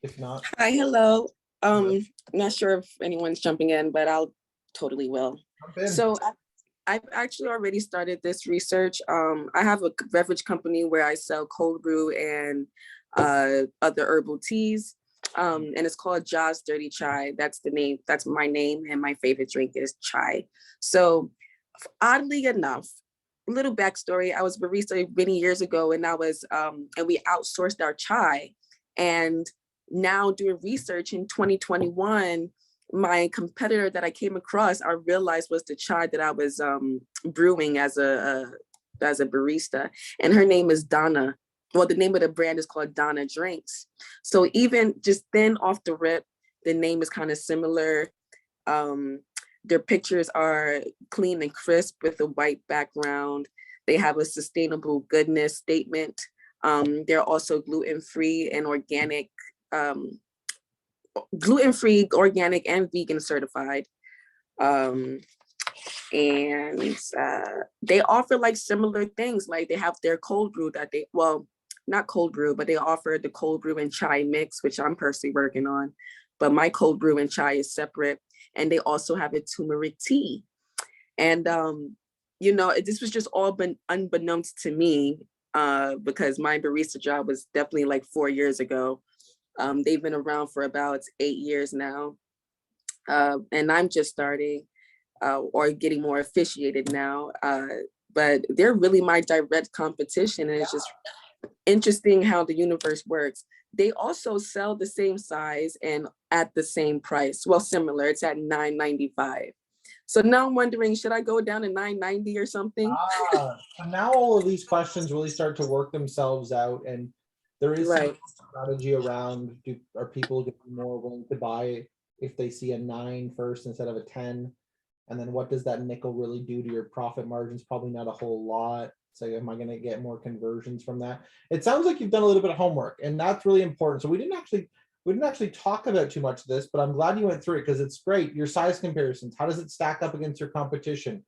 If not, Hi, hello. Not sure if anyone's jumping in, but I'll totally will. jump in. So I've actually already started this research. I have a beverage company where I sell cold brew and other herbal teas. And it's called Ja's Dirty Chai. That's the name, that's my name, and my favorite drink is chai. So oddly enough, little backstory, I was barista many years ago, and and we outsourced our chai. And now doing research in 2021, my competitor that I came across, I realized was the chai that I was brewing as a barista, and her name is Donna. Well, the name of the brand is called Donna Drinks. So even just then off the rip, the name is kind of similar. Their pictures are clean and crisp with a white background. They have a sustainable goodness statement. They're also gluten-free and organic, gluten-free, organic, and vegan certified. And they offer like similar things. Like they have their cold brew that they, well, not cold brew, but they offer the cold brew and chai mix, which I'm personally working on. But my cold brew and chai is separate. And they also have a turmeric tea. And, you know, this was just all been unbeknownst to me because my barista job was definitely like 4 years ago. They've been around for about 8 years now. And I'm just starting or getting more officiated now. But they're really my direct competition. And it's just interesting how the universe works. They also sell the same size and at the same price. Well, similar, it's at $9.95. So now I'm wondering, should I go down to $9.90 or something? so now all of these questions really start to work themselves out, and there is some Right. strategy around, are people getting more willing to buy if they see a 9 first instead of a 10? And then what does that nickel really do to your profit margins? Probably not a whole lot. So am I going to get more conversions from that? It sounds like you've done a little bit of homework, and that's really important. So we didn't actually we didn't actually talk about too much of this, but I'm glad you went through it because it's great. Your size comparisons, how does it stack up against your competition?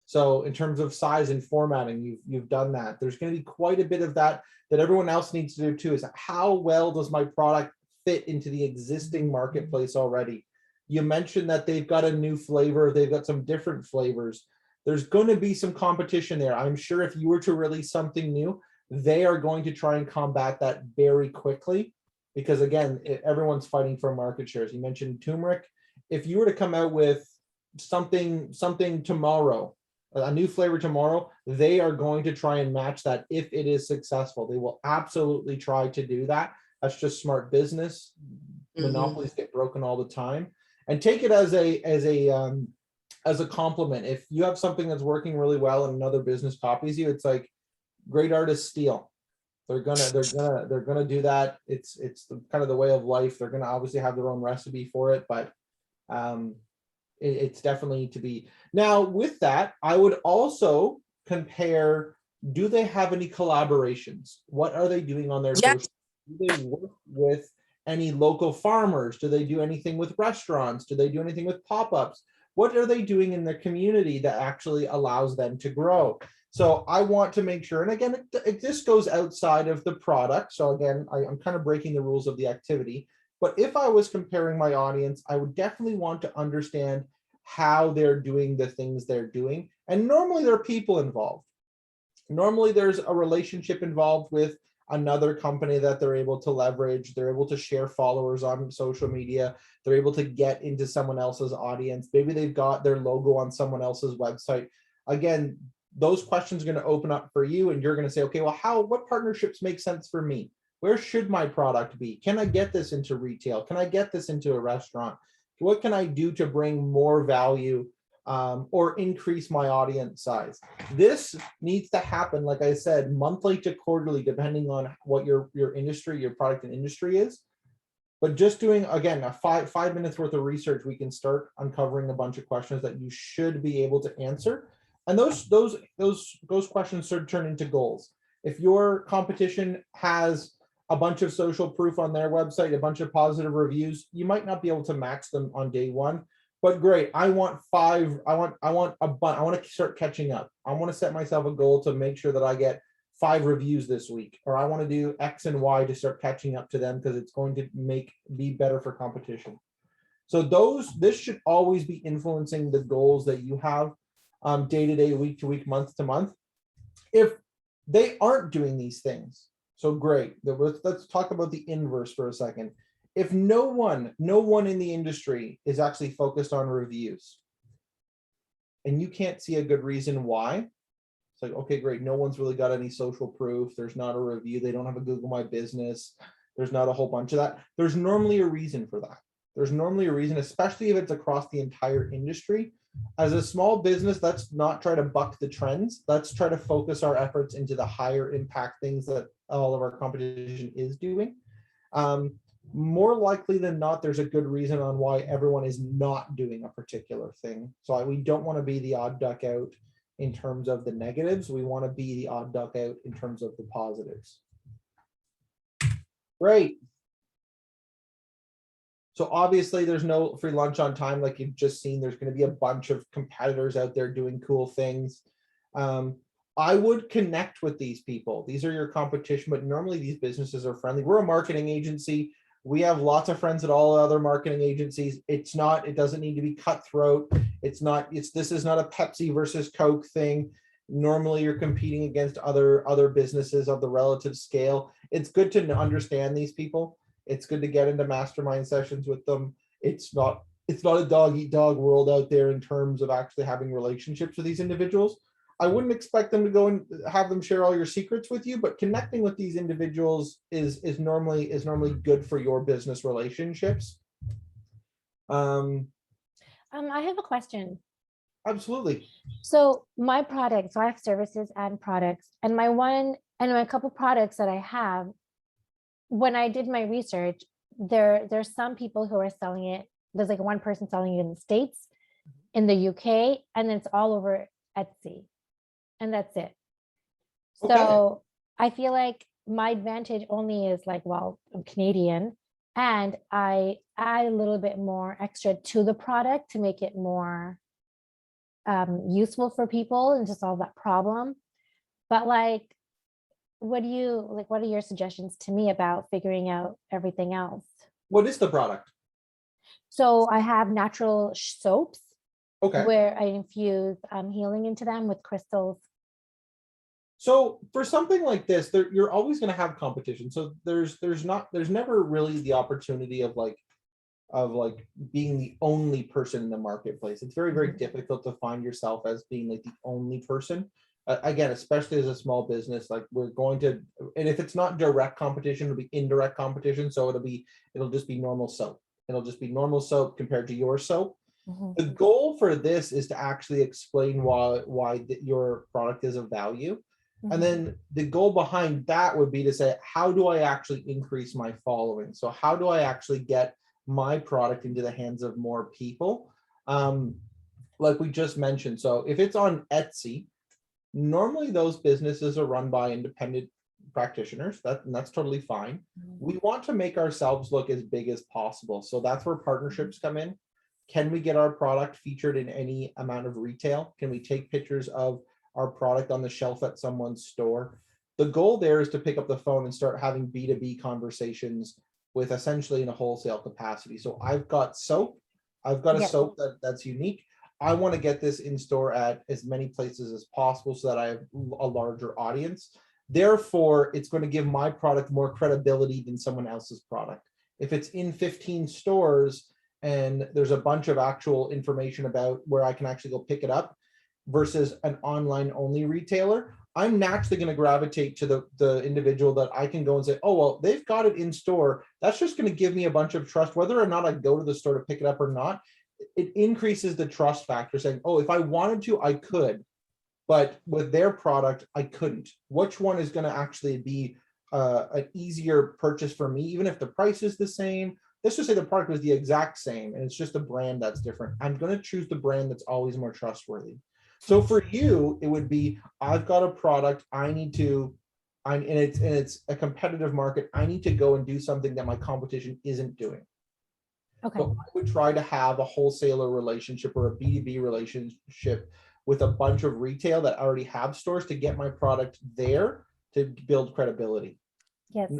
So in terms of size and formatting, you've done that. There's going to be quite a bit of that that everyone else needs to do too, is how well does my product fit into the existing marketplace already? You mentioned that they've got a new flavor, they've got some different flavors. There's going to be some competition there. I'm sure if you were to release something new, they are going to try and combat that very quickly because again, everyone's fighting for market shares. You mentioned turmeric. If you were to come out with something tomorrow, a new flavor tomorrow, they are going to try and match that if it is successful. They will absolutely try to do that. That's just smart business. Monopolies get broken all the time. And take it as a compliment. If you have something that's working really well and another business copies you, it's like great artists steal. They're gonna do that. It's kind of the way of life. They're gonna obviously have their own recipe for it, but it's definitely to be. Now with that, I would also compare, do they have any collaborations? What are they doing on their Yes. social? Do they work with any local farmers? Do they do anything with restaurants? Do they do anything with pop-ups? What are they doing in their community that actually allows them to grow? So I want to make sure, and again, this goes outside of the product. So again, I'm kind of breaking the rules of the activity. But if I was comparing my audience, I would definitely want to understand how they're doing the things they're doing. And normally there are people involved. Normally there's a relationship involved with another company that they're able to leverage. They're able to share followers on social media. They're able to get into someone else's audience. Maybe they've got their logo on someone else's website. Again, those questions are going to open up for you and you're going to say, okay, well, what partnerships make sense for me? Where should my product be? Can I get this into retail? Can I get this into a restaurant? What can I do to bring more value or increase my audience size? This needs to happen, like I said, monthly to quarterly, depending on what your industry, your product and industry is. But just doing, again, a five minutes worth of research, we can start uncovering a bunch of questions that you should be able to answer. And those questions should turn into goals. If your competition has a bunch of social proof on their website, a bunch of positive reviews, you might not be able to match them on day one. But great, I want 5. I want to start catching up. I want to set myself a goal to make sure that I get 5 reviews this week, or I want to do X and Y to start catching up to them because it's going to be better for competition. So this should always be influencing the goals that you have day to day, week to week, month to month. If they aren't doing these things, so great. Let's talk about the inverse for a second. If no one in the industry is actually focused on reviews, and you can't see a good reason why, it's like, okay, great. No one's really got any social proof. There's not a review. They don't have a Google My Business. There's not a whole bunch of that. There's normally a reason for that. There's normally a reason, especially if it's across the entire industry. As a small business, let's not try to buck the trends. Let's try to focus our efforts into the higher impact things that all of our competition is doing. More likely than not, there's a good reason on why everyone is not doing a particular thing. So we don't want to be the odd duck out in terms of the negatives. We want to be the odd duck out in terms of the positives. Great. So obviously there's no free lunch on time, like you've just seen. There's going to be a bunch of competitors out there doing cool things. I would connect with these people. These are your competition, but normally these businesses are friendly. We're a marketing agency. We have lots of friends at all other marketing agencies. It doesn't need to be cutthroat. This is not a Pepsi versus Coke thing. Normally you're competing against other businesses of the relative scale. It's good to understand these people. It's good to get into mastermind sessions with them. It's not a dog eat dog world out there in terms of actually having relationships with these individuals. I wouldn't expect them to go and have them share all your secrets with you, but connecting with these individuals is normally good for your business relationships. I have a question. Absolutely. So my products, so I have services and products, and my couple products that I have, when I did my research, there's some people who are selling it. There's like one person selling it in the States, in the UK, and then it's all over Etsy. And that's it. Okay. So I feel like my advantage only is like, well, I'm Canadian. And I add a little bit more extra to the product to make it more useful for people and to solve that problem. But like, what are your suggestions to me about figuring out everything else? What is the product? So I have natural soaps Okay. where I infuse healing into them with crystals. So for something like this, you're always going to have competition. So there's never really the opportunity of like being the only person in the marketplace. It's very, very Mhm. difficult to find yourself as being like the only person. Again, especially as a small business, like we're going to, and if it's not direct competition, it'll be indirect competition. So it'll just be normal soap. It'll just be normal soap compared to your soap. Mhm. The goal for this is to actually explain why your product is of value. And Mhm. then the goal behind that would be to say, how do I actually increase my following? So how do I actually get my product into the hands of more people? Like we just mentioned. So if it's on Etsy, normally those businesses are run by independent practitioners. That's totally fine. We want to make ourselves look as big as possible. So that's where partnerships come in. Can we get our product featured in any amount of retail? Can we take pictures of our product on the shelf at someone's store? The goal there is to pick up the phone and start having B2B conversations with essentially in a wholesale capacity. So I've got soap. I've got a Yes. soap that's unique. I want to get this in store at as many places as possible so that I have a larger audience. Therefore, it's going to give my product more credibility than someone else's product. If it's in 15 stores and there's a bunch of actual information about where I can actually go pick it up versus an online only retailer, I'm naturally going to gravitate to the individual that I can go and say, oh, well, they've got it in store. That's just going to give me a bunch of trust, whether or not I go to the store to pick it up or not. It increases the trust factor saying, oh, if I wanted to, I could, but with their product, I couldn't. Which one is going to actually be an easier purchase for me, even if the price is the same? Let's just say the product was the exact same and it's just a brand that's different. I'm going to choose the brand that's always more trustworthy. So for you, it would be, I've got a product, and it's a competitive market. I need to go and do something that my competition isn't doing. Okay. So I would try to have a wholesaler relationship or a B2B relationship with a bunch of retail that already have stores to get my product there to build credibility. Yes.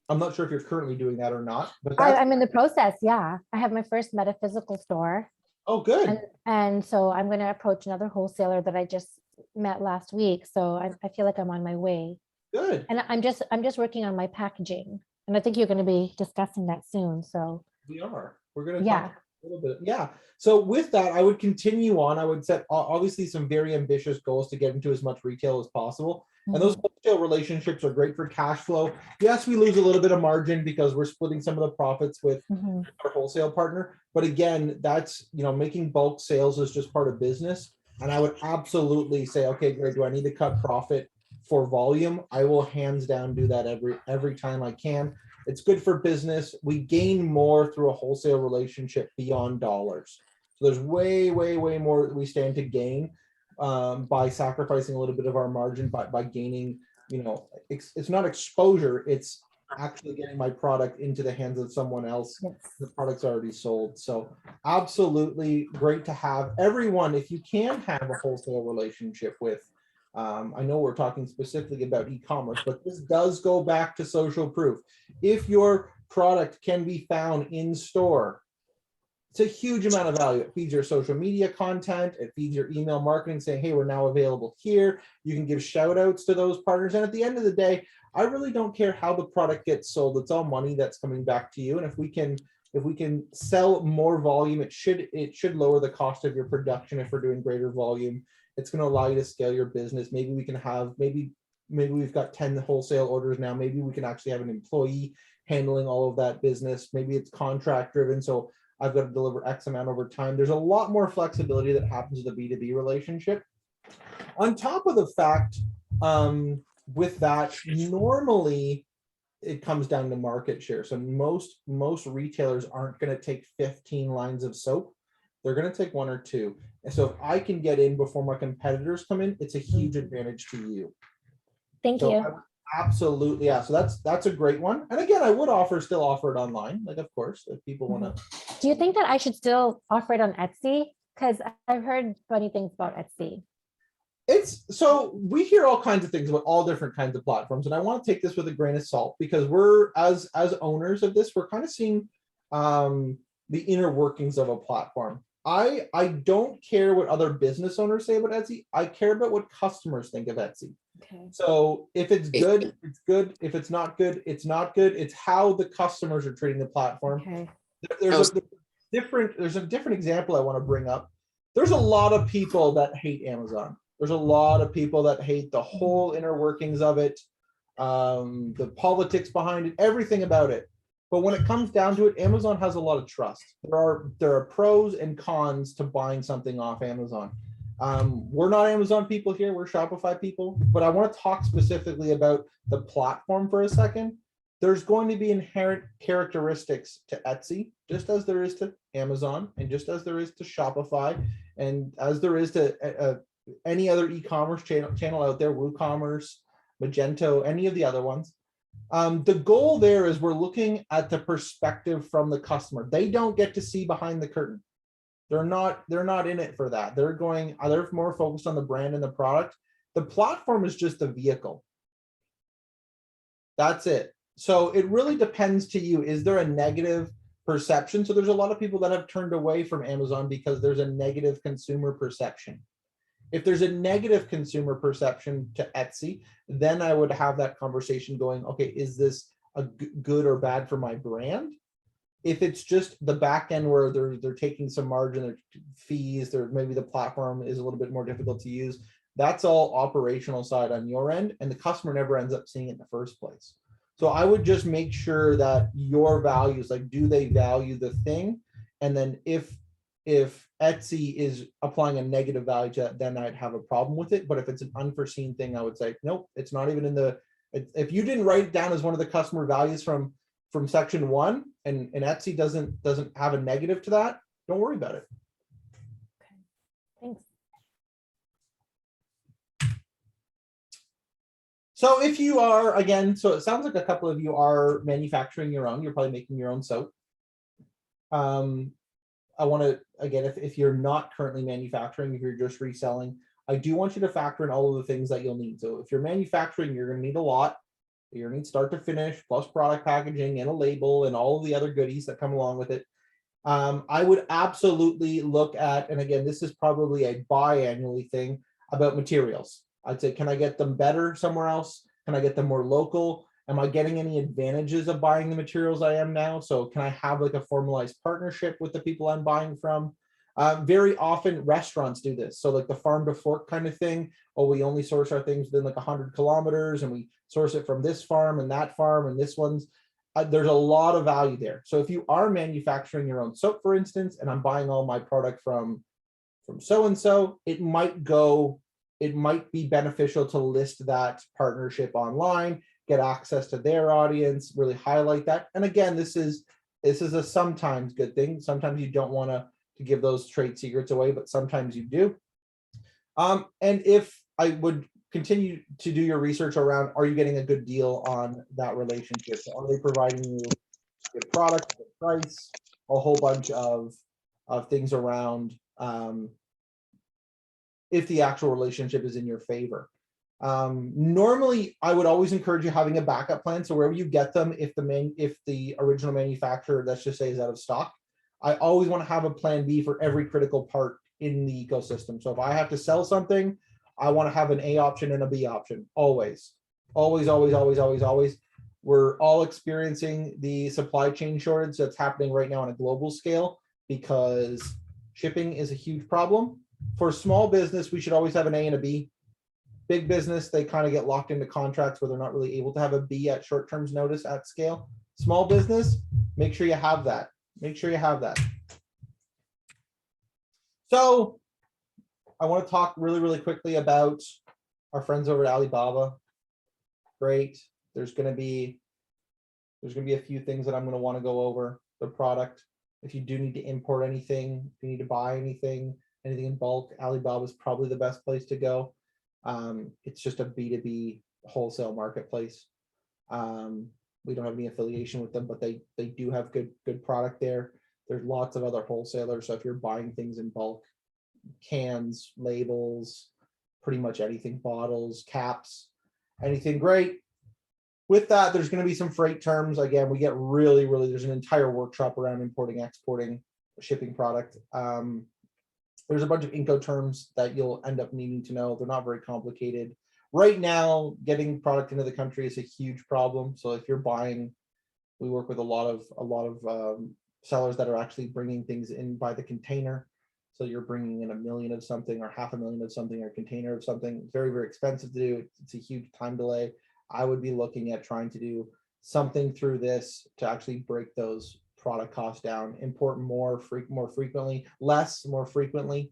I'm not sure if you're currently doing that or not, but I'm in the process. Yeah. I have my first metaphysical store. oh, good. And so I'm going to approach another wholesaler that I just met last week. So I feel like I'm on my way. Good. And I'm just working on my packaging. And I think you're going to be discussing that soon. So We are. We're going to yeah. talk a little bit. Yeah. So with that, I would continue on. I would set obviously some very ambitious goals to get into as much retail as possible. And those wholesale relationships are great for cash flow. Yes, we lose a little bit of margin because we're splitting some of the profits with our wholesale partner. But again, that's, making bulk sales is just part of business. And I would absolutely say, okay, great. Do I need to cut profit for volume? I will hands down do that every time I can. It's good for business. We gain more through a wholesale relationship beyond dollars. So there's way, way, way more that we stand to gain by sacrificing a little bit of our margin by gaining, it's not exposure. It's actually getting my product into the hands of someone else. Yes. The product's already sold. So absolutely great to have everyone. If you can have a wholesale relationship with, I know we're talking specifically about e-commerce, but this does go back to social proof. If your product can be found in store, it's a huge amount of value. It feeds your social media content. It feeds your email marketing saying, hey, we're now available here. You can give shout outs to those partners. And at the end of the day, I really don't care how the product gets sold. It's all money that's coming back to you. And if we can sell more volume, it should lower the cost of your production. If we're doing greater volume, it's going to allow you to scale your business. Maybe we can have, maybe we've got 10 wholesale orders now. Maybe we can actually have an employee handling all of that business. Maybe it's contract driven. So I've got to deliver X amount over time. There's a lot more flexibility that happens with a B2B relationship. On top of the fact, with that, normally it comes down to market share. So most retailers aren't going to take 15 lines of soap. They're going to take 1 or 2. And so if I can get in before my competitors come in, it's a huge advantage to you. Thank you. Absolutely, yeah. So that's a great one. And again, I would still offer it online, like of course, if people want to. Do you think that I should still offer it on Etsy? Because I've heard funny things about Etsy. It's so we hear all kinds of things about all different kinds of platforms, and I want to take this with a grain of salt because we're as owners of this, we're kind of seeing the inner workings of a platform. I don't care what other business owners say about Etsy. I care about what customers think of Etsy. Okay. So if it's good, it's good. If it's not good, it's not good. It's how the customers are treating the platform. Okay. There's a different example I want to bring up. There's a lot of people that hate Amazon. There's a lot of people that hate the whole inner workings of it, the politics behind it, everything about it. But when it comes down to it, Amazon has a lot of trust. There are pros and cons to buying something off Amazon. We're not Amazon people here, we're Shopify people, but I want to talk specifically about the platform for a second. There's going to be inherent characteristics to Etsy, just as there is to Amazon, and just as there is to Shopify, and as there is to any other e-commerce channel out there, WooCommerce, Magento, any of the other ones. The goal there is we're looking at the perspective from the customer. They don't get to see behind the curtain. They're not in it for that. They're more focused on the brand and the product. The platform is just a vehicle. That's it. So it really depends to you. Is there a negative perception? So there's a lot of people that have turned away from Amazon because there's a negative consumer perception. If there's a negative consumer perception to Etsy, then I would have that conversation going, okay, is this a good or bad for my brand? If it's just the back end where they're taking some margin, their fees, or maybe the platform is a little bit more difficult to use, that's all operational side on your end, and the customer never ends up seeing it in the first place. So I would just make sure that your values, like, do they value the thing? And then if Etsy is applying a negative value to that, then I'd have a problem with it. But if it's an unforeseen thing, I would say, nope, it's not even in the, if you didn't write it down as one of the customer values from section 1, and Etsy doesn't have a negative to that, don't worry about it. Okay. Thanks. So if you are, again, so it sounds like a couple of you are manufacturing your own, you're probably making your own soap. I want to, again, if you're not currently manufacturing, if you're just reselling, I do want you to factor in all of the things that you'll need. So if you're manufacturing, you're going to need a lot. You're going to need start to finish, plus product packaging and a label and all of the other goodies that come along with it. I would absolutely look at, and again, this is probably a biannually thing, about materials. I'd say, can I get them better somewhere else? Can I get them more local? Am I getting any advantages of buying the materials I am now? So can I have like a formalized partnership with the people I'm buying from? Very often restaurants do this. So like the farm to fork kind of thing. Oh, we only source our things within like 100 kilometers and we source it from this farm and this one's. There's a lot of value there. So if you are manufacturing your own soap, for instance, and I'm buying all my product from so-and-so, it might be beneficial to list that partnership online, get access to their audience, really highlight that. And again, this is a sometimes good thing. Sometimes you don't want to give those trade secrets away, but sometimes you do. And if I would continue to do your research around, are you getting a good deal on that relationship? So are they providing you a good product, a good price, a whole bunch of things around if the actual relationship is in your favor. Normally, I would always encourage you having a backup plan. So wherever you get them, if the original manufacturer, let's just say, is out of stock, I always want to have a plan B for every critical part in the ecosystem. So if I have to sell something, I want to have an A option and a B option. Always. We're all experiencing the supply chain shortage that's happening right now on a global scale because shipping is a huge problem. For small business, we should always have an A and a B. Big business, they kind of get locked into contracts where they're not really able to have a B at short term notice at scale. Small business, make sure you have that. So I want to talk really, really quickly about our friends over at Alibaba. Great. There's going to be a few things that I'm going to want to go over. The product. If you do need to import anything, if you need to buy anything in bulk, Alibaba is probably the best place to go. It's just a B2B wholesale marketplace. We don't have any affiliation with them, but they do have good product there. There's lots of other wholesalers. So if you're buying things in bulk, cans, labels, pretty much anything, bottles, caps, anything, great. With that, there's going to be some freight terms. Again, we get really, there's an entire workshop around importing, exporting, shipping product. There's a bunch of Incoterms that you'll end up needing to know. They're not very complicated. Right now, getting product into the country is a huge problem. So if you're buying, we work with a lot of sellers that are actually bringing things in by the container. So you're bringing in 1 million of something or 500,000 of something or a container of something. Very, very expensive to do. It's a huge time delay. I would be looking at trying to do something through this to actually break those product costs down, import more frequently, more frequently,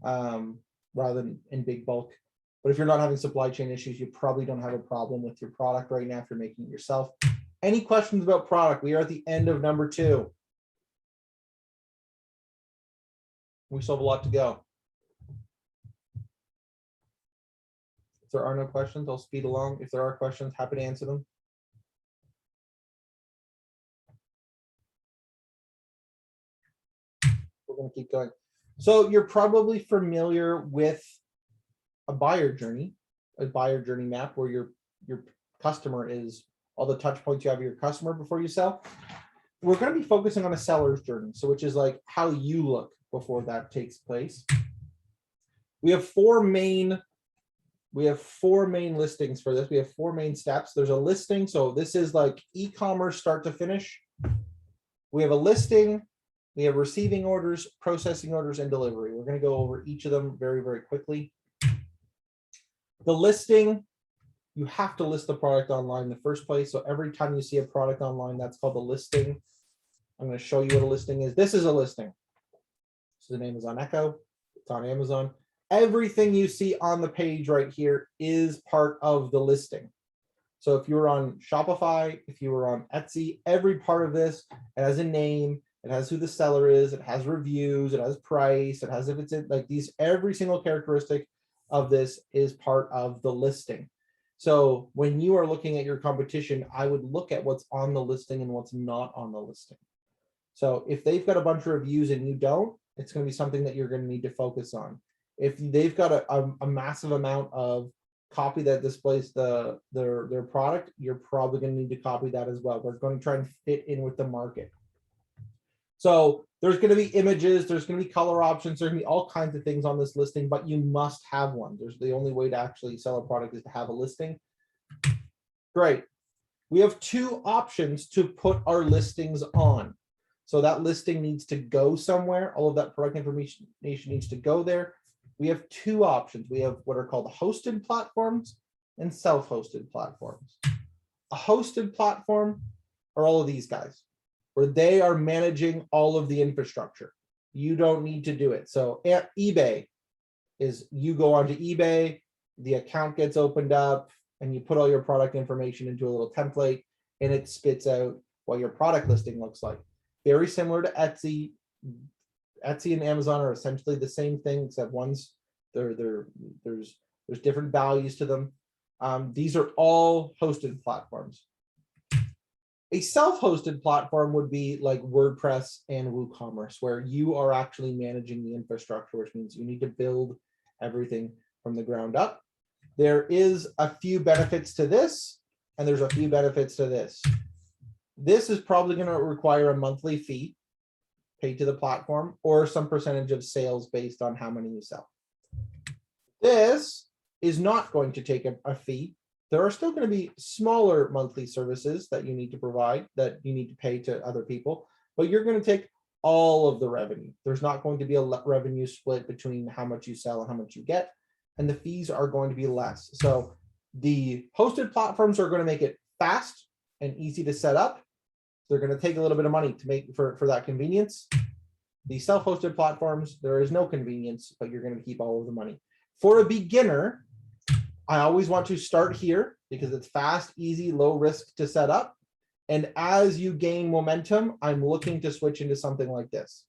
rather than in big bulk. But if you're not having supply chain issues, you probably don't have a problem with your product right now if you're making it yourself. Any questions about product? We are at the end of number 2. We still have a lot to go. If there are no questions, I'll speed along. If there are questions, happy to answer them. We're going to keep going. So you're probably familiar with a buyer journey map where your customer is all the touch points you have with your customer before you sell. We're going to be focusing on a seller's journey, so which is like how you look before that takes place. We have four main listings for this. We have 4 main steps. There's a listing, so this is like e-commerce start to finish. We have a listing, we have receiving orders, processing orders, and delivery. We're going to go over each of them very, very quickly. The listing, you have to list the product online in the first place. So every time you see a product online, that's called a listing. I'm going to show you what a listing is. This is a listing. This is an Amazon Echo. It's on Amazon. Everything you see on the page right here is part of the listing. So if you were on Shopify, if you were on Etsy, every part of this, it has a name, it has who the seller is, it has reviews, it has price, it has if it's in like these, every single characteristic of this is part of the listing. So when you are looking at your competition, I would look at what's on the listing and what's not on the listing. So if they've got a bunch of reviews and you don't, it's going to be something that you're going to need to focus on. If they've got a massive amount of copy that displays their product, you're probably going to need to copy that as well. They're going to try and fit in with the market. So there's going to be images, there's going to be color options, there's going to be all kinds of things on this listing, but you must have one. There's the only way to actually sell a product is to have a listing. Great. We have 2 options to put our listings on. So that listing needs to go somewhere. All of that product information needs to go there. We have 2 options. We have what are called hosted platforms and self-hosted platforms. A hosted platform are all of these guys, where they are managing all of the infrastructure. You don't need to do it. So at eBay is you go onto eBay, the account gets opened up, and you put all your product information into a little template, and it spits out what your product listing looks like. Very similar to Etsy. Etsy and Amazon are essentially the same thing, except there's different values to them. These are all hosted platforms. A self-hosted platform would be like WordPress and WooCommerce, where you are actually managing the infrastructure, which means you need to build everything from the ground up. There is a few benefits to this, and there's a few benefits to this. This is probably going to require a monthly fee paid to the platform or some percentage of sales based on how many you sell. This is not going to take a fee. There are still going to be smaller monthly services that you need to provide, that you need to pay to other people, but you're going to take all of the revenue. There's not going to be a revenue split between how much you sell and how much you get, and the fees are going to be less. So the hosted platforms are going to make it fast and easy to set up. They're going to take a little bit of money to make for that convenience. The self-hosted platforms, there is no convenience, but you're going to keep all of the money. For a beginner, I always want to start here because it's fast, easy, low risk to set up. And as you gain momentum, I'm looking to switch into something like this.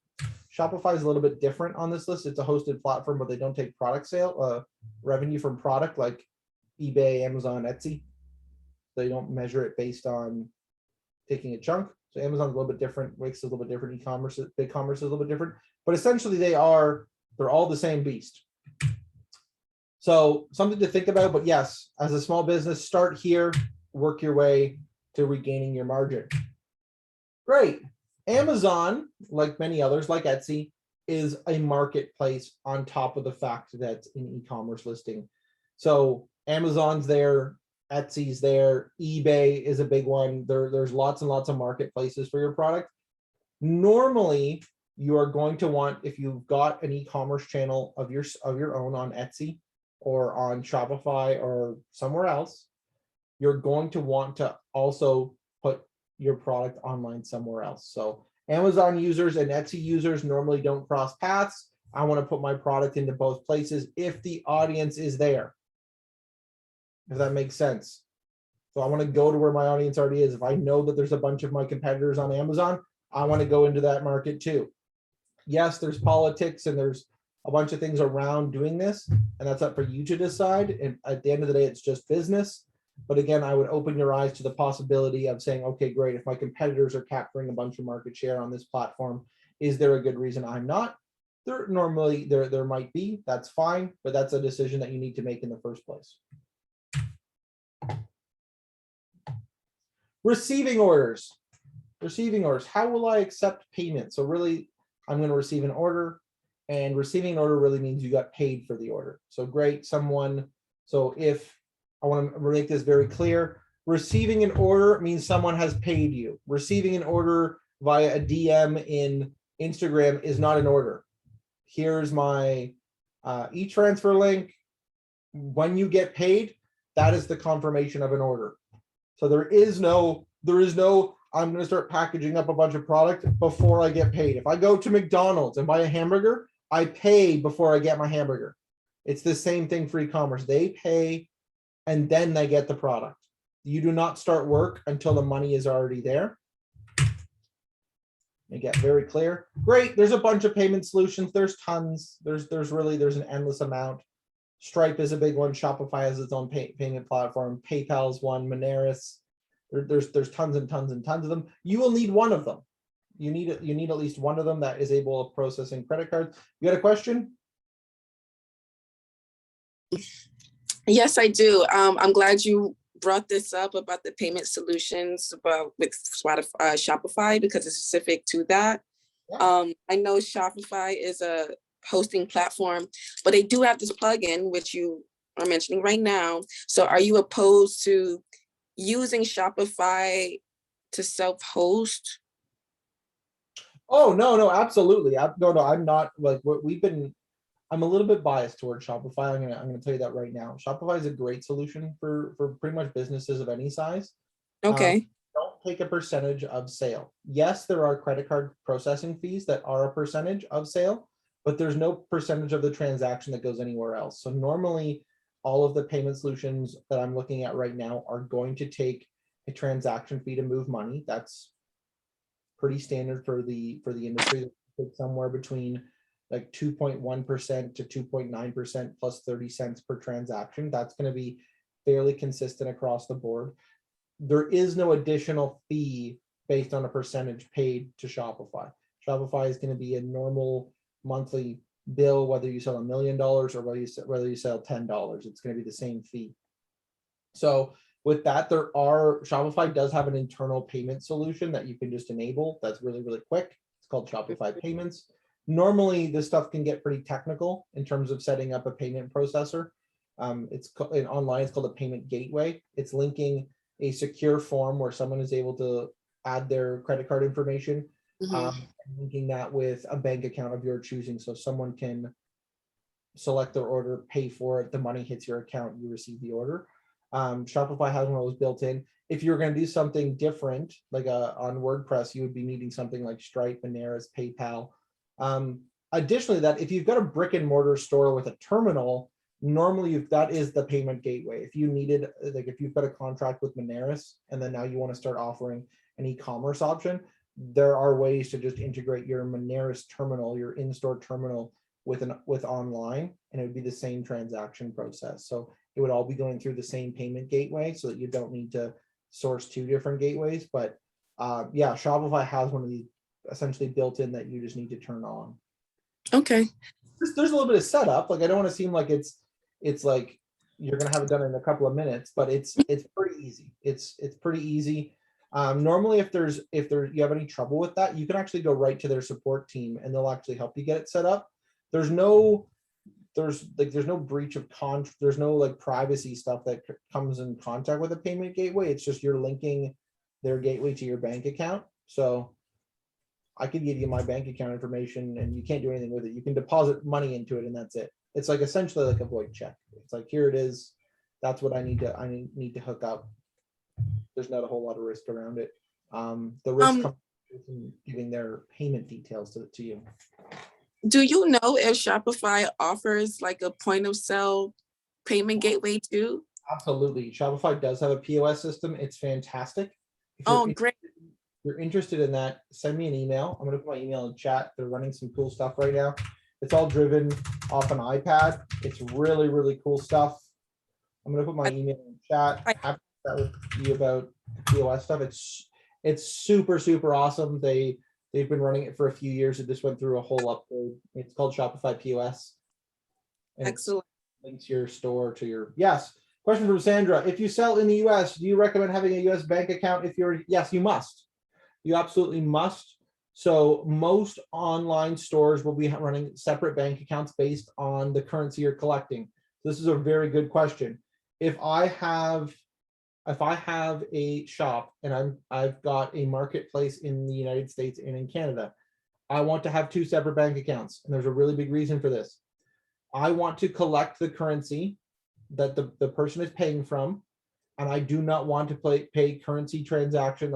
Shopify is a little bit different on this list. It's a hosted platform, but they don't take product sale revenue from product like eBay, Amazon, Etsy. They don't measure it based on taking a chunk. So Amazon's a little bit different, Wix is a little bit different, e-commerce, big commerce is a little bit different, but essentially they're all the same beast. So something to think about, but yes, as a small business, start here, work your way to regaining your margin. Great. Amazon, like many others, like Etsy, is a marketplace on top of the fact that it's an e-commerce listing. So Amazon's there, Etsy's there, eBay is a big one. There's lots and lots of marketplaces for your product. Normally, you are going to want, if you've got an e-commerce channel of your own on Etsy or on Shopify or somewhere else, you're going to want to also put your product online somewhere else. So Amazon users and Etsy users normally don't cross paths. I want to put my product into both places if the audience is there. If that makes sense. So I want to go to where my audience already is. If I know that there's a bunch of my competitors on Amazon, I want to go into that market too. Yes, there's politics and there's a bunch of things around doing this, and that's up for you to decide. And at the end of the day, it's just business. But again, I would open your eyes to the possibility of saying, okay, great, if my competitors are capturing a bunch of market share on this platform, is there a good reason I'm not? There might be, that's fine, but that's a decision that you need to make in the first place. Receiving orders. How will I accept payment? So really, I'm going to receive an order, and receiving an order really means you got paid for the order. So great, so if I want to make this very clear, receiving an order means someone has paid you. Receiving an order via a DM in Instagram is not an order. Here's my e-transfer link. When you get paid, that is the confirmation of an order. So there is no, I'm going to start packaging up a bunch of product before I get paid. If I go to McDonald's and buy a hamburger, I pay before I get my hamburger. It's the same thing for e-commerce. They pay and then they get the product. You do not start work until the money is already there. Make that very clear. Great. There's a bunch of payment solutions. There's tons. There's an endless amount. Stripe is a big one. Shopify has its own payment platform. PayPal's one. Moneris. There's tons and tons and tons of them. You will need one of them. You need at least one of them that is able of processing credit cards. You got a question? Yes, I do. I'm glad you brought this up about the payment solutions with Shopify, because it's specific to that. Yeah. I know Shopify is a hosting platform, but they do have this plugin, which you are mentioning right now. So are you opposed to using Shopify to self-host? Oh, no, absolutely. No, I'm not. Like, I'm a little bit biased towards Shopify. I'm gonna tell you that right now. Shopify is a great solution for pretty much businesses of any size. Okay. Don't take a percentage of sale. Yes, there are credit card processing fees that are a percentage of sale, but there's no percentage of the transaction that goes anywhere else. So normally, all of the payment solutions that I'm looking at right now are going to take a transaction fee to move money. That's pretty standard for the industry. It's somewhere between like 2.1% to 2.9% plus 30 cents per transaction. That's going to be fairly consistent across the board. There is no additional fee based on a percentage paid to Shopify. Shopify is going to be a normal monthly bill, whether you sell $1 million or whether you sell $10. It's going to be the same fee. So with that, Shopify does have an internal payment solution that you can just enable. That's really, really quick. It's called Shopify Payments. Normally, this stuff can get pretty technical in terms of setting up a payment processor. Online, it's called a payment gateway. It's linking a secure form where someone is able to add their credit card information, linking that with a bank account of your choosing. So someone can select their order, pay for it, the money hits your account, you receive the order. Shopify has one of those built in. If you're going to do something different, like on WordPress, you would be needing something like Stripe, Moneris, PayPal. Additionally, that if you've got a brick and mortar store with a terminal, normally that is the payment gateway. If you needed, like if you've got a contract with Moneris and then now you want to start offering an e-commerce option, there are ways to just integrate your Moneris terminal, your in-store terminal with online, and it would be the same transaction process. So it would all be going through the same payment gateway so that you don't need to source two different gateways. But yeah, Shopify has one of these essentially built in that you just need to turn on. Okay. There's a little bit of setup. Like I don't want to seem like it's like you're gonna have it done in a couple of minutes, but it's pretty easy. It's pretty easy. Normally, if you have any trouble with that, you can actually go right to their support team and they'll actually help you get it set up. There's no breach of there's no like privacy stuff that comes in contact with a payment gateway. It's just you're linking their gateway to your bank account. So I could give you my bank account information and you can't do anything with it. You can deposit money into it and that's it. It's like essentially like a void check. It's like, here it is. That's what I need to hook up. There's not a whole lot of risk around it. The risk comes from giving their payment details to you. Do you know if Shopify offers like a point of sale payment gateway too? Absolutely. Shopify does have a POS system. It's fantastic. Oh, great. If you're interested in that, send me an email. I'm going to put my email in chat. They're running some cool stuff right now. It's all driven off an iPad. It's really, really cool stuff. I'm going to put my email in chat. I have that with you about POS stuff. It's super, super awesome. They've been running it for a few years. It just went through a whole upgrade. It's called Shopify POS. And Excellent. Links your store to your, yes. Question from Sandra. If you sell in the US, do you recommend having a US bank account? Yes, you must. You absolutely must. So most online stores will be running separate bank accounts based on the currency you're collecting. This is a very good question. If I have a shop and I've got a marketplace in the United States and in Canada, I want to have two separate bank accounts. And there's a really big reason for this. I want to collect the currency that the person is paying from, and I do not want to pay currency transaction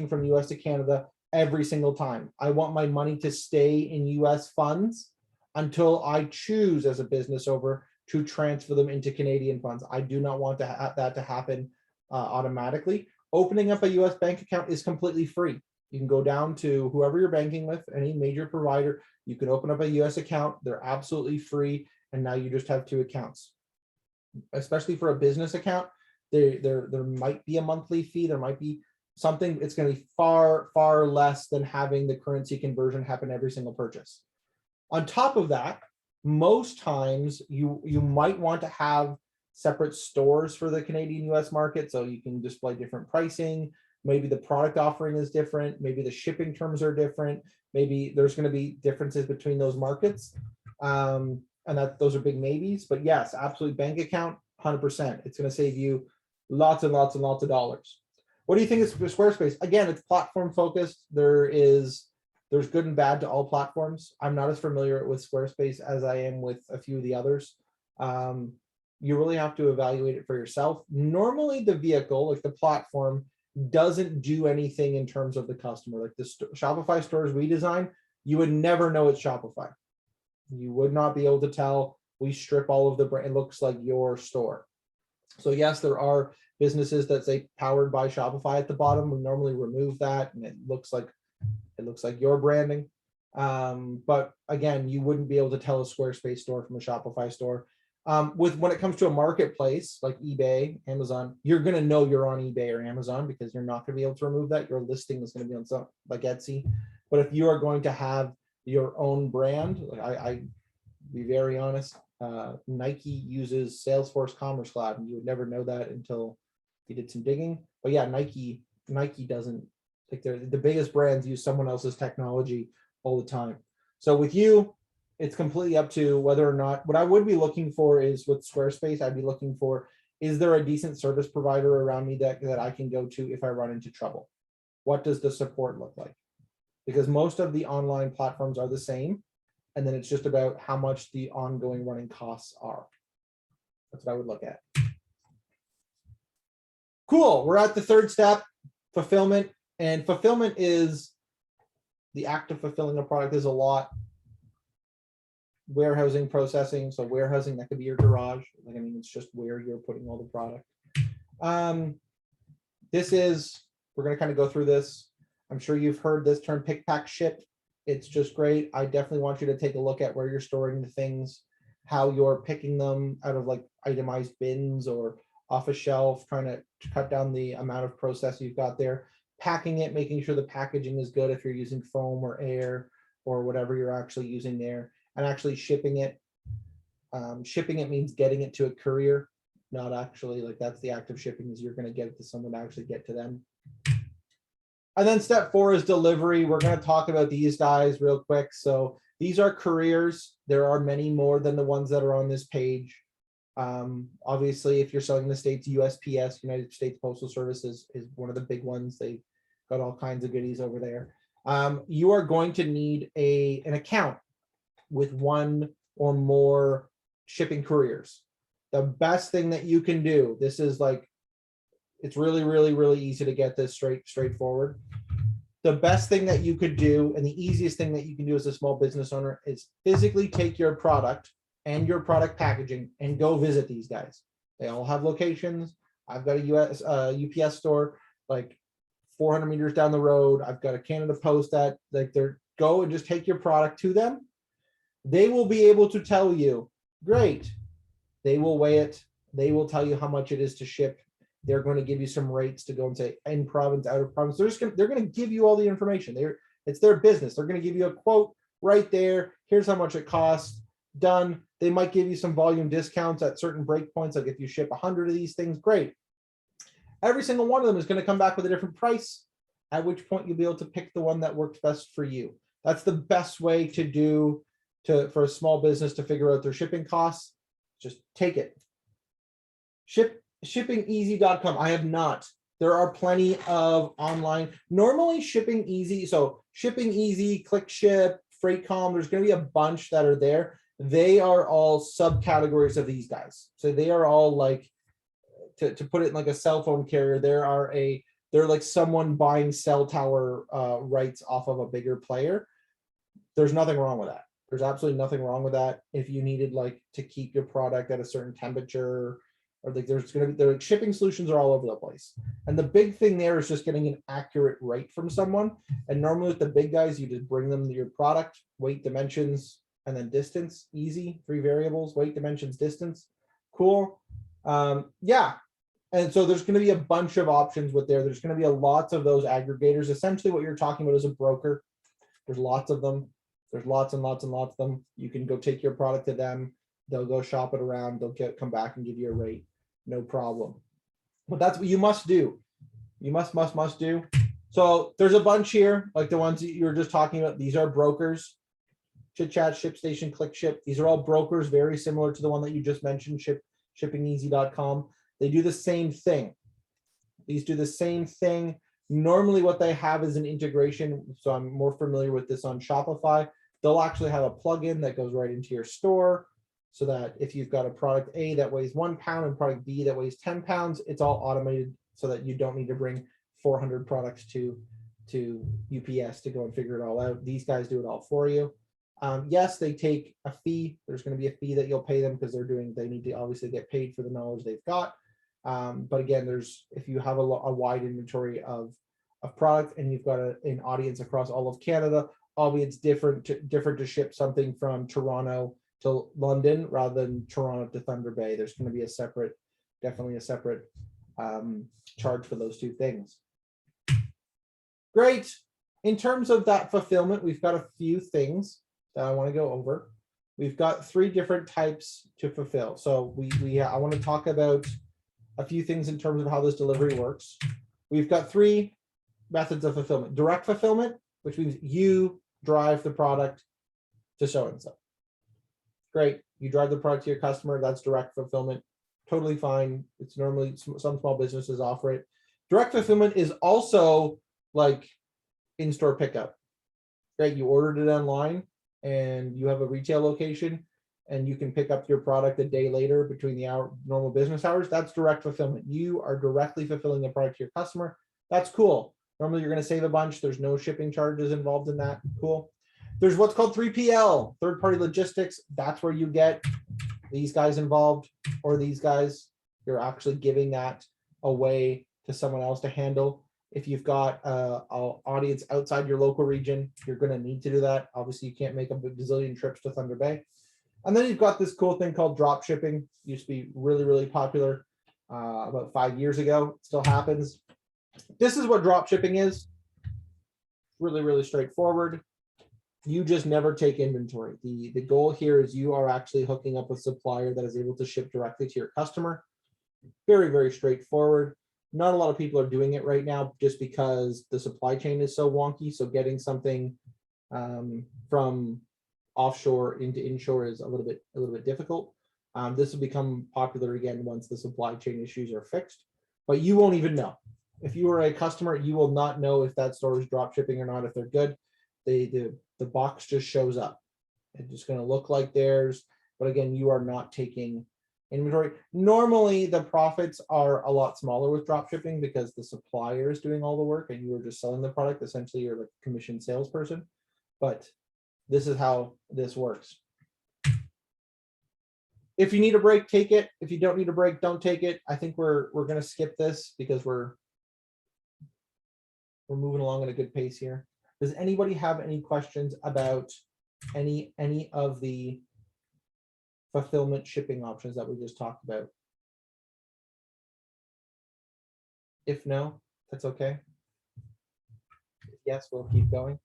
from US to Canada every single time. I want my money to stay in US funds until I choose as a business owner to transfer them into Canadian funds. I do not want that to happen automatically. Opening up a US bank account is completely free. You can go down to whoever you're banking with, any major provider. You can open up a US account. They're absolutely free. And now you just have two accounts. Especially for a business account, there might be a monthly fee. There might be something. It's going to be far, far less than having the currency conversion happen every single purchase. On top of that, most times you might want to have separate stores for the Canadian US market, so you can display different pricing. Maybe the product offering is different. Maybe the shipping terms are different. Maybe there's going to be differences between those markets. And those are big maybes, but yes, absolutely, bank account, 100%. It's going to save you lots and lots and lots of dollars. What do you think is for Squarespace? Again, it's platform focused. There's good and bad to all platforms. I'm not as familiar with Squarespace as I am with a few of the others. You really have to evaluate it for yourself. Normally the vehicle, like the platform, doesn't do anything in terms of the customer. Like the Shopify stores we design, you would never know it's Shopify. You would not be able to tell. We strip all of the brand. It looks like your store. So yes, there are businesses that say powered by Shopify at the bottom. We normally remove that, and it looks like your branding. But again, you wouldn't be able to tell a Squarespace store from a Shopify store. When it comes to a marketplace like eBay, Amazon, you're going to know you're on eBay or Amazon because you're not going to be able to remove that. Your listing is going to be on something like Etsy. But if you are going to have your own brand, like I be very honest, Nike uses Salesforce Commerce Cloud, and you would never know that until you did some digging. But yeah, Nike doesn't, like, they're the biggest brands use someone else's technology all the time. So with you, it's completely up to whether or not. What I would be looking for is with Squarespace, I'd be looking for, is there a decent service provider around me that I can go to if I run into trouble? What does the support look like? Because most of the online platforms are the same. And then it's just about how much the ongoing running costs are. That's what I would look at. Cool. We're at the third step, fulfillment. And fulfillment is the act of fulfilling a product. Is a lot. Warehousing, processing. So warehousing, that could be your garage. Like, I mean, it's just where you're putting all the product. We're going to kind of go through this. I'm sure you've heard this term, pick, pack, ship. It's just great. I definitely want you to take a look at where you're storing the things, how you're picking them out of like itemized bins or off a shelf, trying to cut down the amount of process you've got there, packing it, making sure the packaging is good if you're using foam or air or whatever you're actually using there, and actually shipping it. Shipping it means getting it to a courier, not actually like that's the act of shipping is you're going to get it to someone to actually get to them. And then step 4 is delivery. We're going to talk about these guys real quick. So these are couriers. There are many more than the ones that are on this page. Obviously, if you're selling in the States, USPS, United States Postal Service is one of the big ones. They've got all kinds of goodies over there. You are going to need an account with one or more shipping couriers. The best thing that you can do, this is like, it's really, really, really easy to get this straightforward. The best thing that you could do, and the easiest thing that you can do as a small business owner, is physically take your product and your product packaging and go visit these guys. They all have locations. I've got a UPS store like 400 meters down the road. I've got a Canada Post that like go and just take your product to them. They will be able to tell you, great. They will weigh it. They will tell you how much it is to ship. They're going to give you some rates to go and say in province, out of province. They're going to give you all the information. It's their business. They're going to give you a quote right there. Here's how much it costs. Done. They might give you some volume discounts at certain breakpoints. Like if you ship 100 of these things, great. Every single one of them is going to come back with a different price, at which point you'll be able to pick the one that works best for you. That's the best way to do for a small business to figure out their shipping costs. Just take it. Shippingeasy.com. I have not. There are plenty of online. Normally Shipping Easy, so Shipping Easy, ClickShip, FreightCom, there's going to be a bunch that are there. They are all subcategories of these guys. So they are all like, to put it in like a cell phone carrier, they're like someone buying cell tower rights off of a bigger player. There's nothing wrong with that. There's absolutely nothing wrong with that. If you needed like to keep your product at a certain temperature, or like their shipping solutions are all over the place. And the big thing there is just getting an accurate rate from someone. And normally with the big guys, you just bring them your product, weight, dimensions, and then distance. Easy, 3 variables, weight, dimensions, distance. Cool. Yeah. And so there's going to be a bunch of options with there. There's going to be lots of those aggregators. Essentially what you're talking about is a broker. There's lots of them. There's lots and lots and lots of them. You can go take your product to them. They'll go shop it around. They'll come back and give you a rate. No problem. But that's what you must do. You must do. So there's a bunch here, like the ones that you were just talking about. These are brokers. ChitChat, ShipStation, ClickShip. These are all brokers, very similar to the one that you just mentioned, shippingeasy.com. They do the same thing. These do the same thing. Normally what they have is an integration. So I'm more familiar with this on Shopify. They'll actually have a plugin that goes right into your store, so that if you've got a product A that weighs 1 pound and product B that weighs 10 pounds, it's all automated so that you don't need to bring 400 products to UPS to go and figure it all out. These guys do it all for you. Yes, they take a fee. There's going to be a fee that you'll pay them because they need to obviously get paid for the knowledge they've got. But again, if you have a wide inventory of product and you've got an audience across all of Canada, albeit it's different to ship something from Toronto to London rather than Toronto to Thunder Bay. There's going to be definitely a separate charge for those two things. Great. In terms of that fulfillment, we've got a few things that I want to go over. We've got 3 different types to fulfill. So I want to talk about a few things in terms of how this delivery works. We've got 3 methods of fulfillment. Direct fulfillment, which means you drive the product to so-and-so. Great. You drive the product to your customer. That's direct fulfillment. Totally fine. It's normally some small businesses offer it. Direct fulfillment is also like in-store pickup. Great. You ordered it online and you have a retail location and you can pick up your product a day later between the normal business hours. That's direct fulfillment. You are directly fulfilling the product to your customer. That's cool. Normally you're going to save a bunch. There's no shipping charges involved in that. Cool. There's what's called 3PL, third-party logistics. That's where you get these guys involved, or these guys. You're actually giving that away to someone else to handle. If you've got an audience outside your local region, you're going to need to do that. Obviously, you can't make a bazillion trips to Thunder Bay. And then you've got this cool thing called drop shipping. Used to be really, really popular about 5 years ago. It still happens. This is what drop shipping is. Really, really straightforward. You just never take inventory. The goal here is you are actually hooking up a supplier that is able to ship directly to your customer. Very, very straightforward. Not a lot of people are doing it right now just because the supply chain is so wonky. So getting something from offshore into inshore is a little bit difficult. This will become popular again once the supply chain issues are fixed, but you won't even know. If you are a customer, you will not know if that store is drop shipping or not. If they're good, the box just shows up. It's just going to look like theirs, but again, you are not taking inventory. Normally, the profits are a lot smaller with drop shipping because the supplier is doing all the work and you are just selling the product. Essentially, you're like a commissioned salesperson, but this is how this works. If you need a break, take it. If you don't need a break, don't take it. I think we're going to skip this because we're moving along at a good pace here. Does anybody have any questions about any of the fulfillment shipping options that we just talked about? If no, that's okay. Yes, we'll keep going.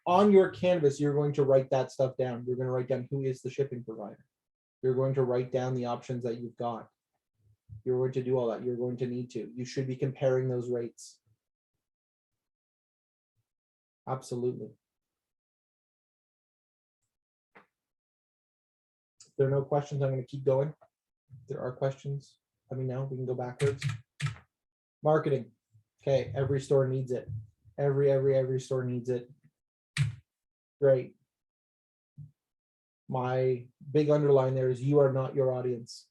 On your canvas, you're going to write that stuff down. You're going to write down who is the shipping provider. You're going to write down the options that you've got. You're going to do all that. You're going to need to. You should be comparing those rates. Absolutely. If there are no questions, I'm going to keep going. If there are questions, let me know. We can go backwards. Marketing. Okay, every store needs it. Every store needs it. Great. My big underline there is you are not your audience.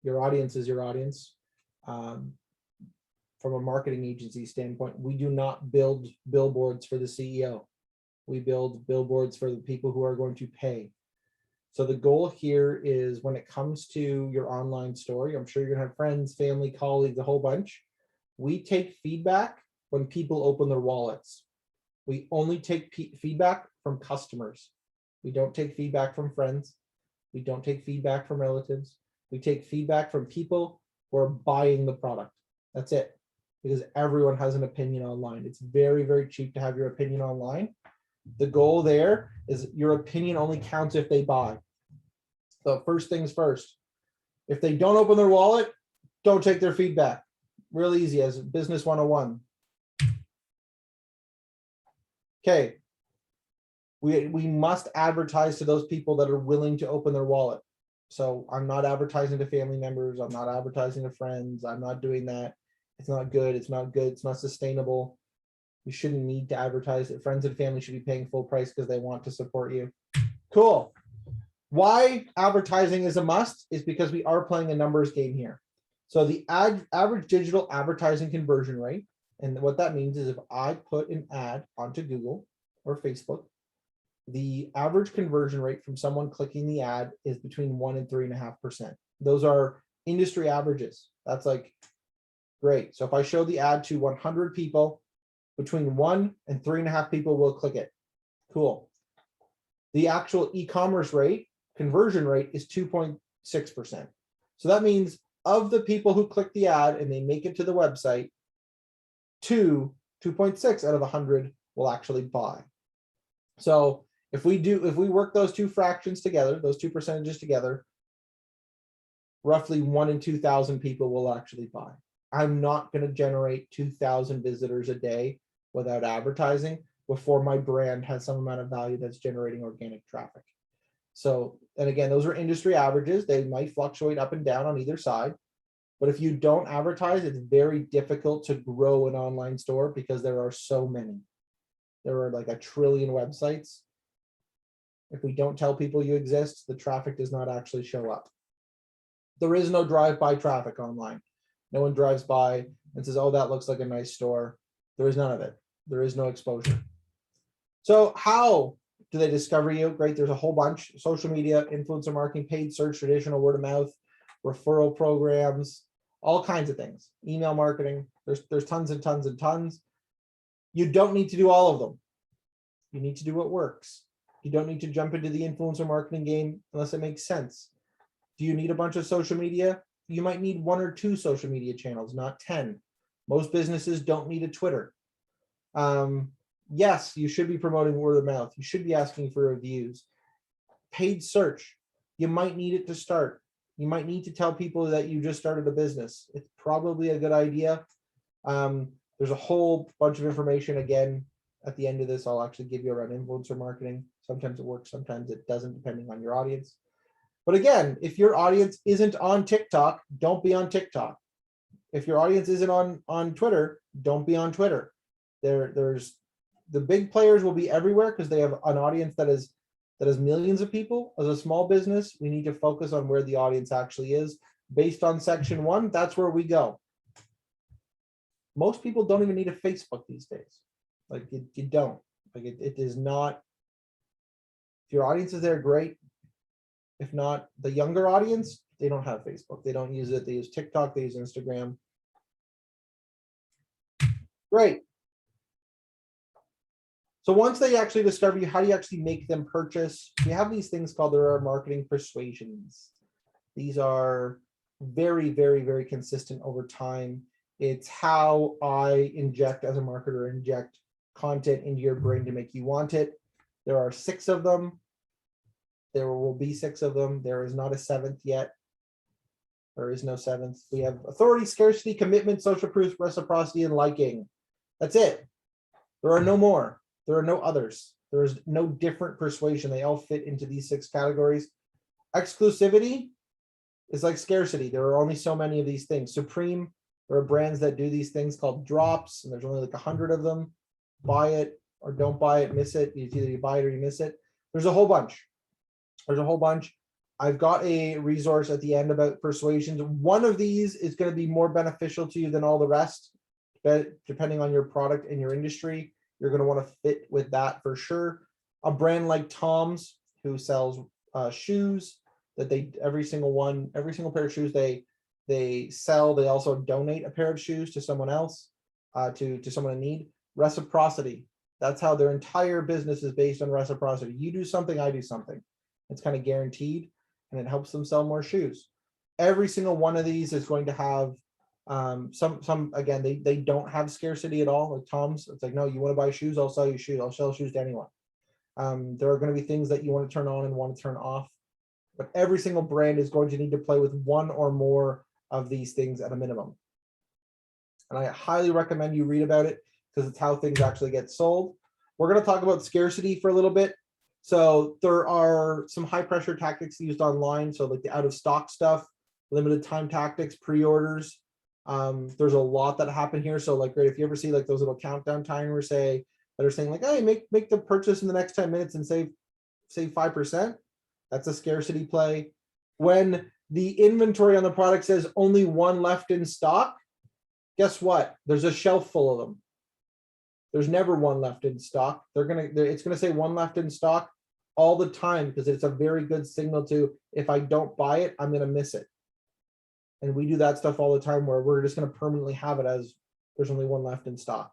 Your audience is your audience. From a marketing agency standpoint, we do not build billboards for the CEO. We build billboards for the people who are going to pay. So the goal here is when it comes to your online store, I'm sure you're gonna have friends, family, colleagues, a whole bunch. We take feedback when people open their wallets. We only take feedback from customers. We don't take feedback from friends. We don't take feedback from relatives. We take feedback from people who are buying the product. That's it. Because everyone has an opinion online. It's very, very cheap to have your opinion online. The goal there is your opinion only counts if they buy. So first things first, if they don't open their wallet, don't take their feedback. Real easy as business 101. Okay. We must advertise to those people that are willing to open their wallet. So I'm not advertising to family members. I'm not advertising to friends. I'm not doing that. It's not good. It's not good. It's not sustainable. You shouldn't need to advertise it. Friends and family should be paying full price because they want to support you. Cool. Why advertising is a must is because we are playing a numbers game here. So the average digital advertising conversion rate, and what that means is if I put an ad onto Google or Facebook, the average conversion rate from someone clicking the ad is between 1% and 3.5%. Those are industry averages. That's like great. So if I show the ad to 100 people, between 1 and 3.5 people will click it. Cool. The actual e-commerce rate, conversion rate is 2.6%. So that means of the people who click the ad and they make it to the website, 2.6 out of 100 will actually buy. So if we work those two fractions together, those two percentages together, roughly 1 in 2,000 people will actually buy. I'm not going to generate 2,000 visitors a day without advertising before my brand has some amount of value that's generating organic traffic. So, and again, those are industry averages. They might fluctuate up and down on either side. But if you don't advertise, it's very difficult to grow an online store because there are so many. There are like 1 trillion websites. If we don't tell people you exist, the traffic does not actually show up. There is no drive-by traffic online. No one drives by and says, oh, that looks like a nice store. There is none of it. There is no exposure. So how do they discover you? Great, there's a whole bunch. Social media, influencer marketing, paid search, traditional word of mouth, referral programs, all kinds of things. Email marketing, there's tons and tons and tons. You don't need to do all of them. You need to do what works. You don't need to jump into the influencer marketing game unless it makes sense. Do you need a bunch of social media? You might need 1 or 2 social media channels, not 10. Most businesses don't need a Twitter. Yes, you should be promoting word of mouth. You should be asking for reviews. Paid search, you might need it to start. You might need to tell people that you just started a business. It's probably a good idea. There's a whole bunch of information again at the end of this. I'll actually give you around influencer marketing. Sometimes it works, sometimes it doesn't, depending on your audience. But again, if your audience isn't on TikTok, don't be on TikTok. If your audience isn't on Twitter, don't be on Twitter. There's the big players will be everywhere because they have an audience that is millions of people. As a small business, we need to focus on where the audience actually is. Based on section 1, that's where we go. Most people don't even need a Facebook these days. Like you don't. Like it is not. If your audience is there, great. If not, the younger audience, they don't have Facebook. They don't use it. They use TikTok. They use Instagram. Great. So once they actually discover you, how do you actually make them purchase? We have these things called there are marketing persuasions. These are very, very, very consistent over time. It's how I inject as a marketer, inject content into your brain to make you want it. There are 6 of them. There will be 6 of them. There is not a 7th yet. There is no 7th. We have authority, scarcity, commitment, social proof, reciprocity, and liking. That's it. There are no more. There are no others. There is no different persuasion. They all fit into these 6 categories. Exclusivity is like scarcity. There are only so many of these things. Supreme, there are brands that do these things called drops, and there's only like 100 of them. Buy it or don't buy it, miss it. It's either you buy it or you miss it. There's a whole bunch. There's a whole bunch. I've got a resource at the end about persuasions. One of these is going to be more beneficial to you than all the rest, but depending on your product and your industry, you're going to want to fit with that for sure. A brand like Tom's, who sells shoes, that they every single pair of shoes they sell, they also donate a pair of shoes to someone else, to someone in need. Reciprocity. That's how their entire business is based on reciprocity. You do something, I do something. It's kind of guaranteed, and it helps them sell more shoes. Every single one of these is going to have some again, they don't have scarcity at all. Like Tom's, it's like, no, you want to buy shoes, I'll sell you shoes. I'll sell shoes to anyone. There are going to be things that you want to turn on and want to turn off, but every single brand is going to need to play with 1 or more of these things at a minimum. And I highly recommend you read about it because it's how things actually get sold. We're going to talk about scarcity for a little bit. So there are some high pressure tactics used online. So like the out of stock stuff, limited time tactics, pre-orders. There's a lot that happen here. So like, great, if you ever see like those little countdown timers that are saying like, hey, make the purchase in the next 10 minutes and save 5%. That's a scarcity play. When the inventory on the product says only 1 left in stock, guess what? There's a shelf full of them. There's never 1 left in stock. It's gonna say 1 left in stock all the time because it's a very good signal to, if I don't buy it, I'm gonna miss it. And we do that stuff all the time where we're just gonna permanently have it as there's only 1 left in stock.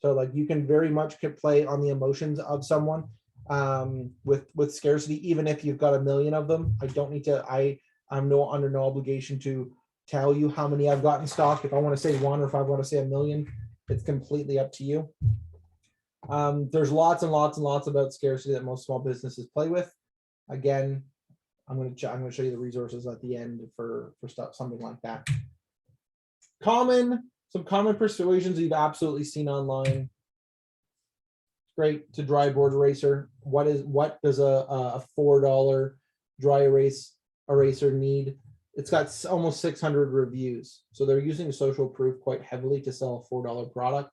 So like you can very much play on the emotions of someone with scarcity, even if you've got 1 million of them. I don't need to, I'm under no obligation to tell you how many I've got in stock. If I want to say 1 or if I want to say 1 million, it's completely up to you. There's lots and lots and lots about scarcity that most small businesses play with. Again, I'm going to show you the resources at the end for stuff, something like that. Some common persuasions you've absolutely seen online. Great to dry board eraser. What does a $4 dry eraser need? It's got almost 600 reviews. So they're using social proof quite heavily to sell a $4 product.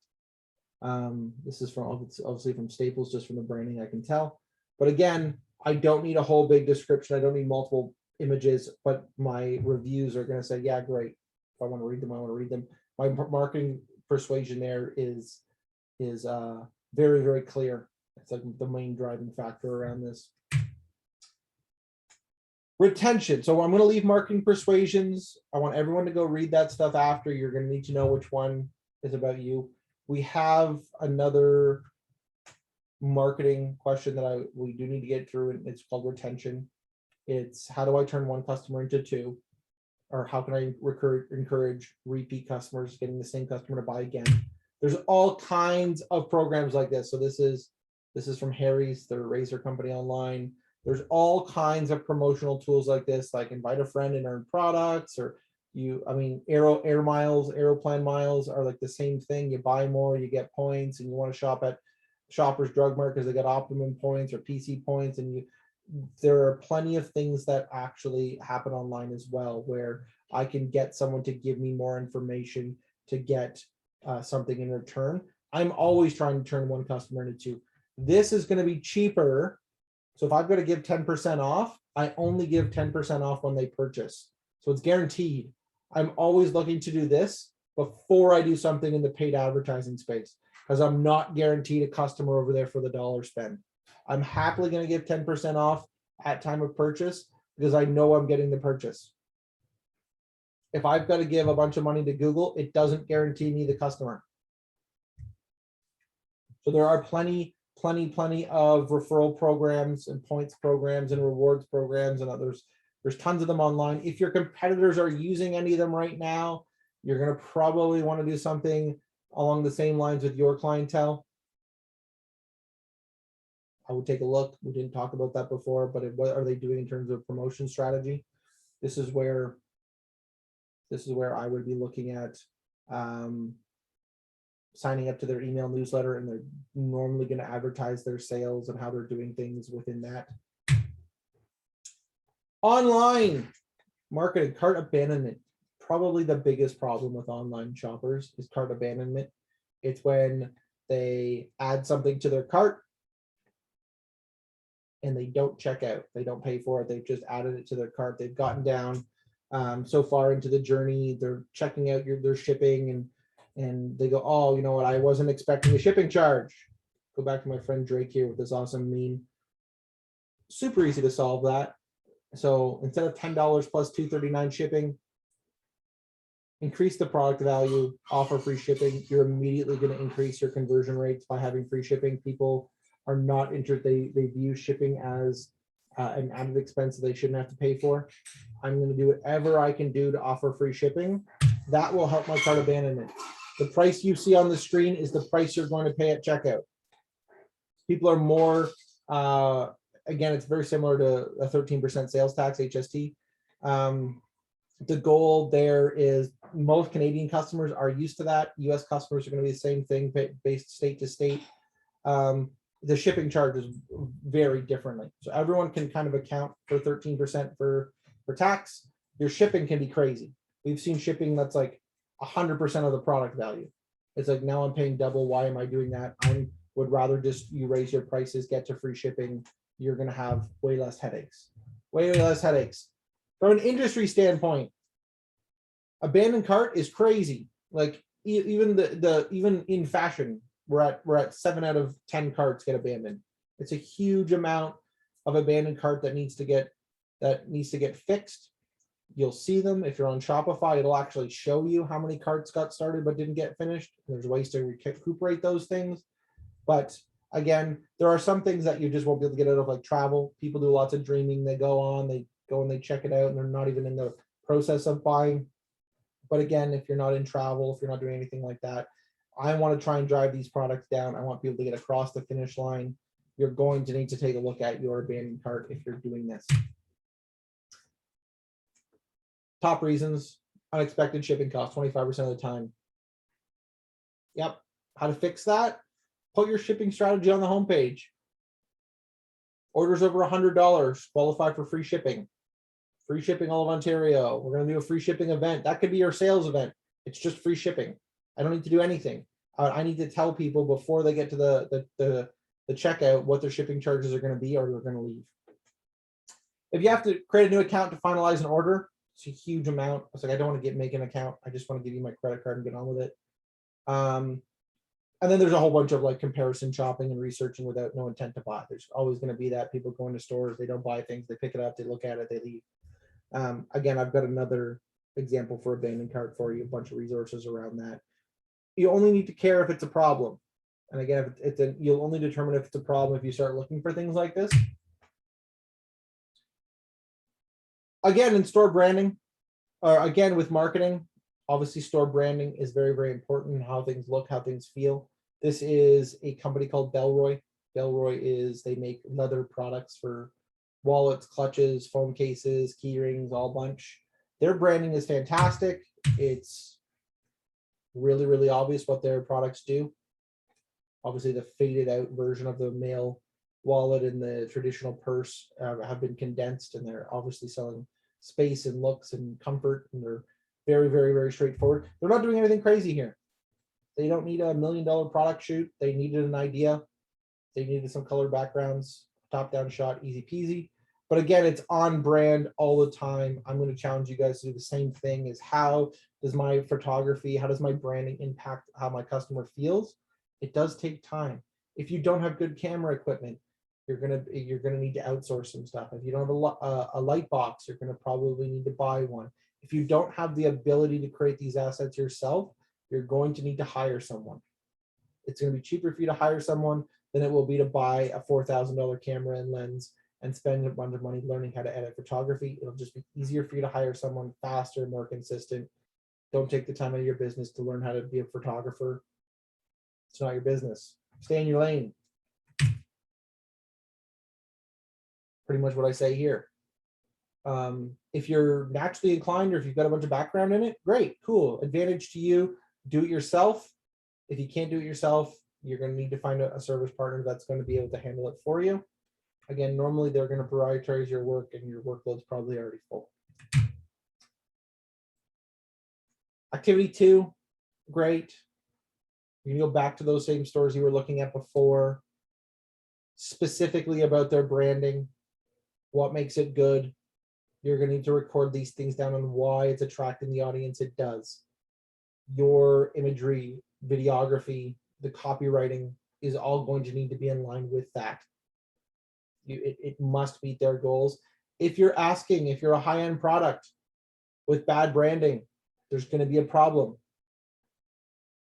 This is obviously from Staples, just from the branding I can tell. But again, I don't need a whole big description. I don't need multiple images, but my reviews are going to say, yeah, great. If I want to read them, I want to read them. My marketing persuasion there is very, very clear. It's like the main driving factor around this. Retention. So I'm going to leave marketing persuasions. I want everyone to go read that stuff after. You're going to need to know which one is about you. We have another marketing question that we do need to get through, and it's called retention. It's how do I turn one customer into two? Or how can I encourage repeat customers, getting the same customer to buy again? There's all kinds of programs like this. So this is from Harry's, their razor company online. There's all kinds of promotional tools like this, like invite a friend and earn products, or Aeroplan miles are like the same thing. You buy more, you get points, and you want to shop at Shoppers Drug Mart because they got Optimum points or PC points, and there are plenty of things that actually happen online as well, where I can get someone to give me more information to get something in return. I'm always trying to turn one customer into two. This is going to be cheaper. So if I've got to give 10% off, I only give 10% off when they purchase. So it's guaranteed. I'm always looking to do this before I do something in the paid advertising space, because I'm not guaranteed a customer over there for the dollar spend. I'm happily going to give 10% off at time of purchase because I know I'm getting the purchase. If I've got to give a bunch of money to Google, it doesn't guarantee me the customer. So there are plenty of referral programs and points programs and rewards programs and others. There's tons of them online. If your competitors are using any of them right now, you're going to probably want to do something along the same lines with your clientele. I would take a look. We didn't talk about that before, but what are they doing in terms of promotion strategy? This is where I would be looking at signing up to their email newsletter, and they're normally going to advertise their sales and how they're doing things within that. Online marketing, cart abandonment. Probably the biggest problem with online shoppers is cart abandonment. It's when they add something to their cart and they don't check out. They don't pay for it. They've just added it to their cart. They've gotten down so far into the journey. They're checking out their shipping, and they go, oh, you know what? I wasn't expecting a shipping charge. Go back to my friend Drake here with this awesome meme. Super easy to solve that. So instead of $10 plus $2.39 shipping, increase the product value, offer free shipping. You're immediately going to increase your conversion rates by having free shipping. People are not interested. They view shipping as an added expense that they shouldn't have to pay for. I'm going to do whatever I can do to offer free shipping. That will help my cart abandonment. The price you see on the screen is the price you're going to pay at checkout. People are more, again, it's very similar to a 13% sales tax, HST. The goal there is most Canadian customers are used to that. US customers are going to be the same thing based state to state. The shipping charges vary differently. So everyone can kind of account for 13% for tax. Your shipping can be crazy. We've seen shipping that's like 100% of the product value. It's like, now I'm paying double. Why am I doing that? I would rather just you raise your prices, get to free shipping. You're going to have way less headaches. Way less headaches. From an industry standpoint, abandoned cart is crazy. Like even even in fashion, we're at 7 out of 10 carts get abandoned. It's a huge amount of abandoned cart that needs to get fixed. You'll see them if you're on Shopify. It'll actually show you how many carts got started but didn't get finished. There's ways to recuperate those things, but again, there are some things that you just won't be able to get out of, like travel. People do lots of dreaming. They go and they check it out, and they're not even in the process of buying. But again, if you're not in travel, if you're not doing anything like that, I want to try and drive these products down. I want people to get across the finish line. You're going to need to take a look at your abandoned cart if you're doing this. Top reasons: unexpected shipping costs, 25% of the time. Yep. How to fix that? Put your shipping strategy on the homepage. Orders over $100 qualify for free shipping. Free shipping all of Ontario. We're going to do a free shipping event. That could be your sales event. It's just free shipping. I don't need to do anything. I need to tell people before they get to the checkout what their shipping charges are going to be, or they're going to leave. If you have to create a new account to finalize an order, it's a huge amount. It's like, I don't want to make an account. I just want to give you my credit card and get on with it. And then there's a whole bunch of like comparison shopping and researching without no intent to buy. There's always going to be that. People go into stores, they don't buy things, they pick it up, they look at it, they leave. Again, I've got another example for abandoned cart for you, a bunch of resources around that. You only need to care if it's a problem. And again, if it's a, you'll only determine if it's a problem if you start looking for things like this. Again, in store branding, or again with marketing, obviously store branding is very, very important. How things look, how things feel. This is a company called Bellroy. Bellroy is, they make leather products for wallets, clutches, phone cases, key rings, all bunch. Their branding is fantastic. It's really, really obvious what their products do. Obviously, the faded out version of the male wallet and the traditional purse have been condensed, and they're obviously selling space and looks and comfort, and they're very, very, very straightforward. They're not doing anything crazy here. They don't need $1 million product shoot. They needed an idea. They needed some color backgrounds, top-down shot, easy peasy. But again, it's on brand all the time. I'm going to challenge you guys to do the same thing. Is how does my photography, how does my branding impact how my customer feels? It does take time. If you don't have good camera equipment, you're gonna need to outsource some stuff. If you don't have a light box, you're gonna probably need to buy one. If you don't have the ability to create these assets yourself, you're going to need to hire someone. It's going to be cheaper for you to hire someone than it will be to buy a $4,000 camera and lens and spend a bunch of money learning how to edit photography. It'll just be easier for you to hire someone faster, more consistent. Don't take the time out of your business to learn how to be a photographer. It's not your business. Stay in your lane. Pretty much what I say here. If you're naturally inclined or if you've got a bunch of background in it, great, cool. Advantage to you. Do it yourself. If you can't do it yourself, you're going to need to find a service partner that's going to be able to handle it for you. Again, normally they're going to prioritize your work and your workload's probably already full. Activity 2, great. You can go back to those same stores you were looking at before, specifically about their branding, what makes it good. You're going to need to record these things down on why it's attracting the audience it does. Your imagery, videography, the copywriting is all going to need to be in line with that. It must meet their goals. If you're a high-end product with bad branding, there's going to be a problem.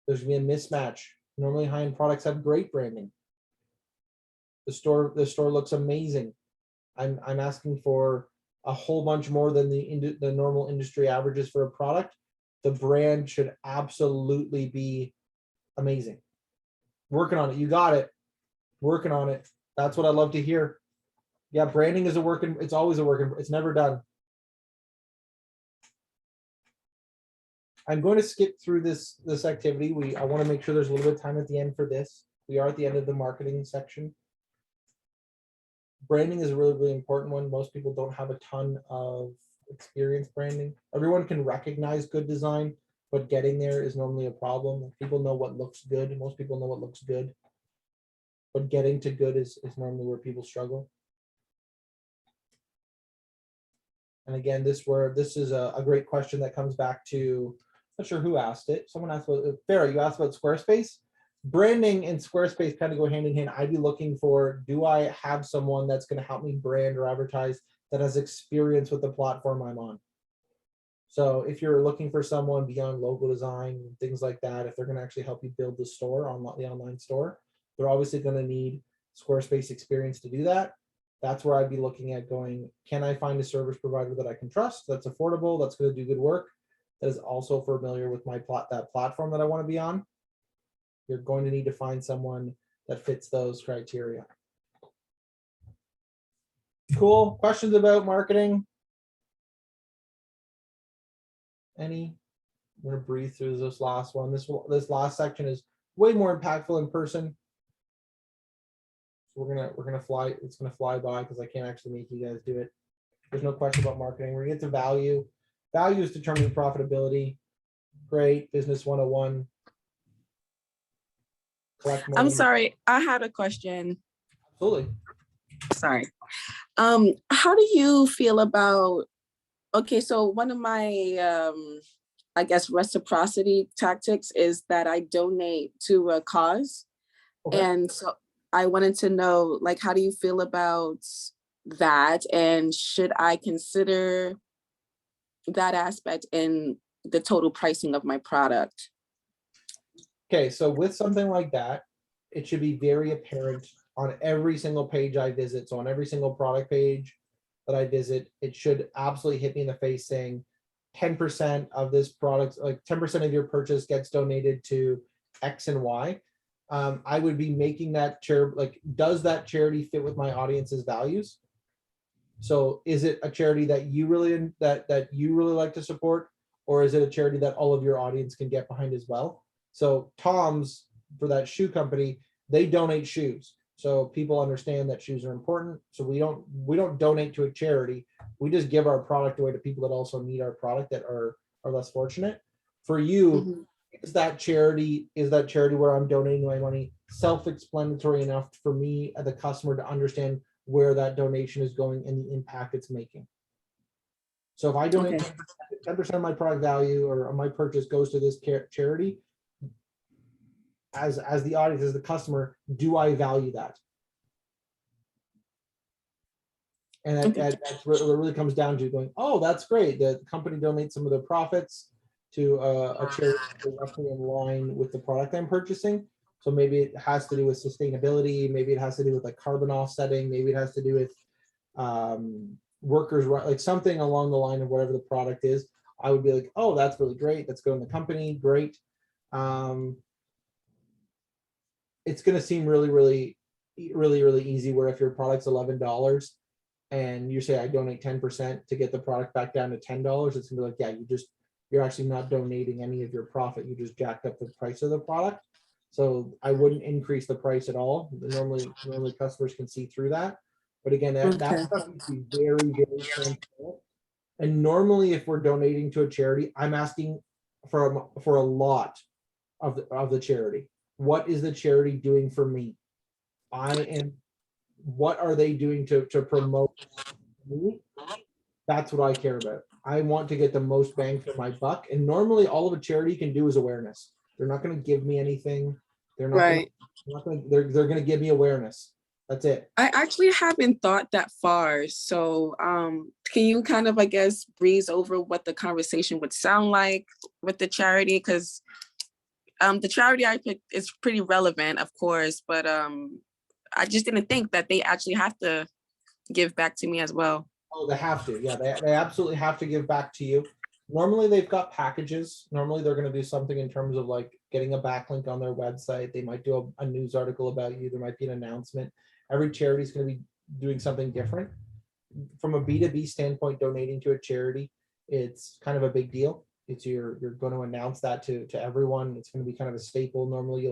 There's going to be a mismatch. Normally high-end products have great branding. The store looks amazing. I'm asking for a whole bunch more than the normal industry averages for a product. The brand should absolutely be amazing. Working on it. You got it. Working on it. That's what I love to hear. Yeah, branding is it's always a working, it's never done. I'm going to skip through this activity. I want to make sure there's a little bit of time at the end for this. We are at the end of the marketing section. Branding is a really, really important one. Most people don't have a ton of experience branding. Everyone can recognize good design, but getting there is normally a problem. People know what looks good. Most people know what looks good, but getting to good is normally where people struggle. And again, this is a great question that comes back to, not sure who asked it. Someone asked about, Farah, you asked about Squarespace. Branding and Squarespace kind of go hand in hand. I'd be looking for, do I have someone that's going to help me brand or advertise that has experience with the platform I'm on? So if you're looking for someone beyond logo design, things like that, if they're going to actually help you build the store, the online store, they're obviously going to need Squarespace experience to do that. That's where I'd be looking at going, can I find a service provider that I can trust, that's affordable, that's going to do good work, that is also familiar with that platform that I want to be on? You're going to need to find someone that fits those criteria. Cool. Questions about marketing? Any? I'm going to breathe through this last one. This last section is way more impactful in person. So we're gonna fly. It's gonna fly by because I can't actually make you guys do it. There's no question about marketing. We're gonna get to value. Value is determining profitability. Great. Business 101. I'm sorry, I had a question. Absolutely. Sorry. How do you feel about, okay, so one of my, I guess, reciprocity tactics is that I donate to a cause. Okay. And so I wanted to know, like, how do you feel about that? And should I consider that aspect in the total pricing of my product? Okay, so with something like that, it should be very apparent on every single page I visit. So on every single product page that I visit, it should absolutely hit me in the face saying 10% of this product, like 10% of your purchase gets donated to X and Y. I would be making that like, does that charity fit with my audience's values? So is it a charity that you really that you really like to support, or is it a charity that all of your audience can get behind as well? So Tom's, for that shoe company, they donate shoes. So people understand that shoes are important. So we don't donate to a charity. We just give our product away to people that also need our product that are less fortunate. For you, Mhm. is that charity where I'm donating my money self-explanatory enough for me as a customer to understand where that donation is going and the impact it's making? So if I donate Okay. 10% of my product value or my purchase goes to this charity, as the audience, as the customer, do I value that? And that's what it really comes down to, going, oh, that's great. The company donates some of their profits to a charity directly in line with the product I'm purchasing. So maybe it has to do with sustainability. Maybe it has to do with like carbon offsetting. Maybe it has to do with workers, like something along the line of whatever the product is. I would be like, oh, that's really great. That's going to the company. Great. It's going to seem really easy, where if your product's $11 and you say I donate 10% to get the product back down to $10, it's gonna be like, yeah, you're actually not donating any of your profit. You just jacked up the price of the product. So I wouldn't increase the price at all. Normally customers can see through that. But again, that Okay. stuff needs to be very transparent. And normally if we're donating to a charity, I'm asking for a lot of the charity. What is the charity doing for me? What are they doing to promote me? That's what I care about. I want to get the most bang for my buck. And normally all of a charity can do is awareness. They're not going to give me anything. They're not Right. they're going to give me awareness. That's it. I actually haven't thought that far. So can you kind of, I guess, breeze over what the conversation would sound like with the charity? Because the charity I picked is pretty relevant, of course, but I just didn't think that they actually have to give back to me as well. Oh, they have to. Yeah, they absolutely have to give back to you. Normally they've got packages. Normally they're going to do something in terms of like getting a backlink on their website. They might do a news article about you. There might be an announcement. Every charity is going to be doing something different. From a B2B standpoint, donating to a charity, it's kind of a big deal. It's you're going to announce that to everyone. It's going to be kind of a staple. Normally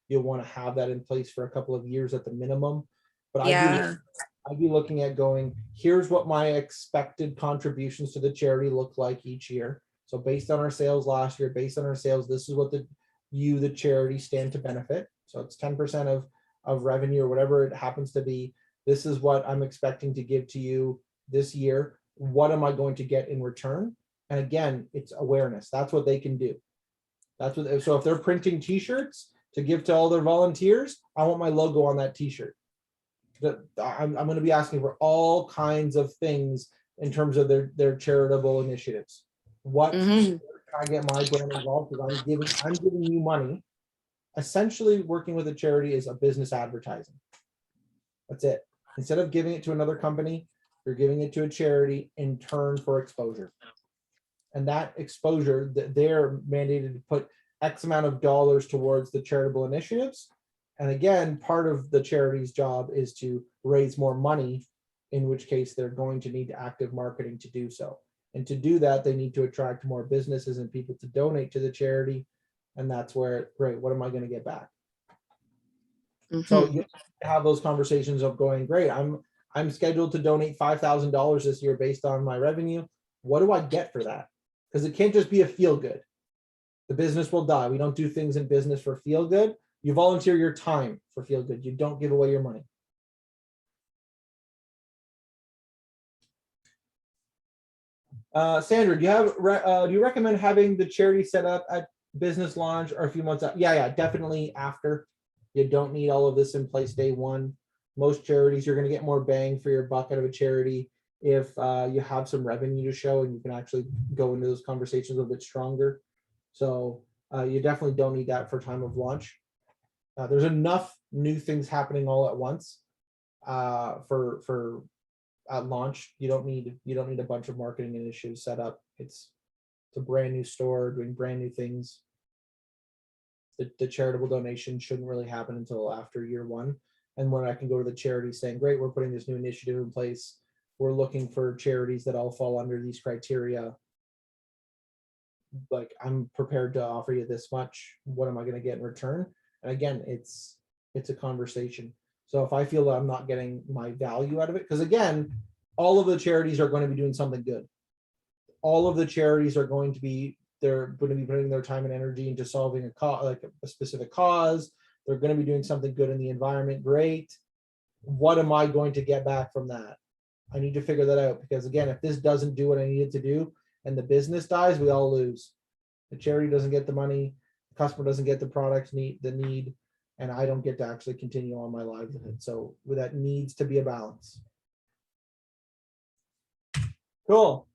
you'll want to have that in place for a couple of years at the minimum. But Yeah. I'd be looking at going, here's what my expected contributions to the charity look like each year. So based on our sales last year, based on our sales, this is what the charity stand to benefit. So it's 10% of revenue or whatever it happens to be. This is what I'm expecting to give to you this year. What am I going to get in return? And again, it's awareness. That's what they can do. So if they're printing t-shirts to give to all their volunteers, I want my logo on that t-shirt. I'm going to be asking for all kinds of things in terms of their charitable initiatives. What can I get my brand involved? Because I'm giving you money. Essentially, working with a charity is a business advertising. That's it. Instead of giving it to another company, you're giving it to a charity in turn for exposure. And that exposure, they're mandated to put X amount of dollars towards the charitable initiatives. And again, part of the charity's job is to raise more money, in which case they're going to need active marketing to do so. And to do that, they need to attract more businesses and people to donate to the charity. And that's where, great, what am I going to get back? So you have those conversations of going, great, I'm scheduled to donate $5,000 this year based on my revenue. What do I get for that? Because it can't just be a feel good. The business will die. We don't do things in business for feel good. You volunteer your time for feel good. You don't give away your money. Sandra, do you recommend having the charity set up at business launch or a few months out? Yeah, definitely after. You don't need all of this in place day one. Most charities, you're going to get more bang for your buck out of a charity if you have some revenue to show and you can actually go into those conversations a bit stronger. So you definitely don't need that for time of launch. There's enough new things happening all at once for at launch. You don't need a bunch of marketing initiatives set up. It's a brand new store doing brand new things. The charitable donation shouldn't really happen until after year one. And when I can go to the charity saying, great, we're putting this new initiative in place. We're looking for charities that all fall under these criteria. Like, I'm prepared to offer you this much. What am I going to get in return? And again, it's a conversation. So if I feel that I'm not getting my value out of it, because again, all of the charities are going to be doing something good. All of the charities are going to be, they're going to be putting their time and energy into solving a specific cause. They're going to be doing something good in the environment. Great. What am I going to get back from that? I need to figure that out, because again, if this doesn't do what I need it to do and the business dies, we all lose. The charity doesn't get the money, the customer doesn't get the product need, and I don't get to actually continue on my livelihood. So that needs to be a balance. Cool.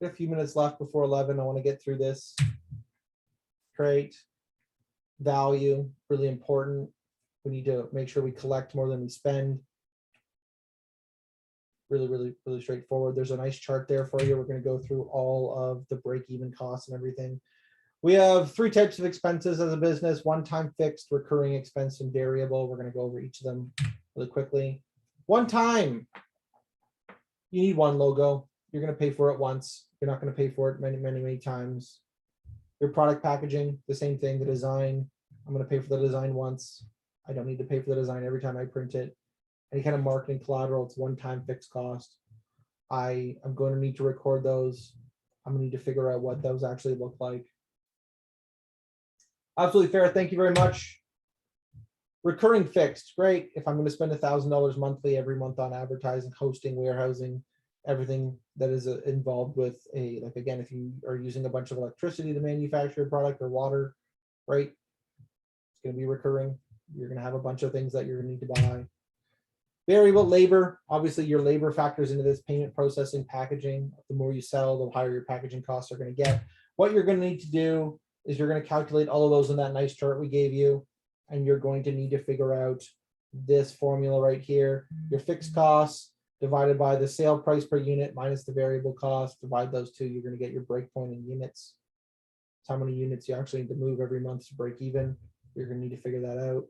A few minutes left before 11. I want to get through this. Great. Value, really important. We need to make sure we collect more than we spend. Really straightforward. There's a nice chart there for you. We're going to go through all of the break-even costs and everything. We have 3 types of expenses as a business: one-time, fixed, recurring expense, and variable. We're going to go over each of them really quickly. One time, you need one logo. You're going to pay for it once. You're not going to pay for it many times. Your product packaging, the same thing. The design, I'm going to pay for the design once. I don't need to pay for the design every time I print it. Any kind of marketing collateral, it's one-time fixed cost. I'm going to need to record those. I'm going to need to figure out what those actually look like. Absolutely fair. Thank you very much. Recurring fixed, great. If I'm going to spend $1,000 monthly every month on advertising, hosting, warehousing, everything that is involved with again, if you are using a bunch of electricity to manufacture a product or water, right? It's going to be recurring. You're going to have a bunch of things that you're going to need to buy. Variable labor, obviously your labor factors into this: payment, processing, packaging. The more you sell, the higher your packaging costs are going to get. What you're going to need to do is you're going to calculate all of those in that nice chart we gave you, and you're going to need to figure out this formula right here. Your fixed costs divided by the sale price per unit minus the variable cost. Divide those two, you're going to get your breakpoint in units. It's how many units you actually need to move every month to break even. You're going to need to figure that out.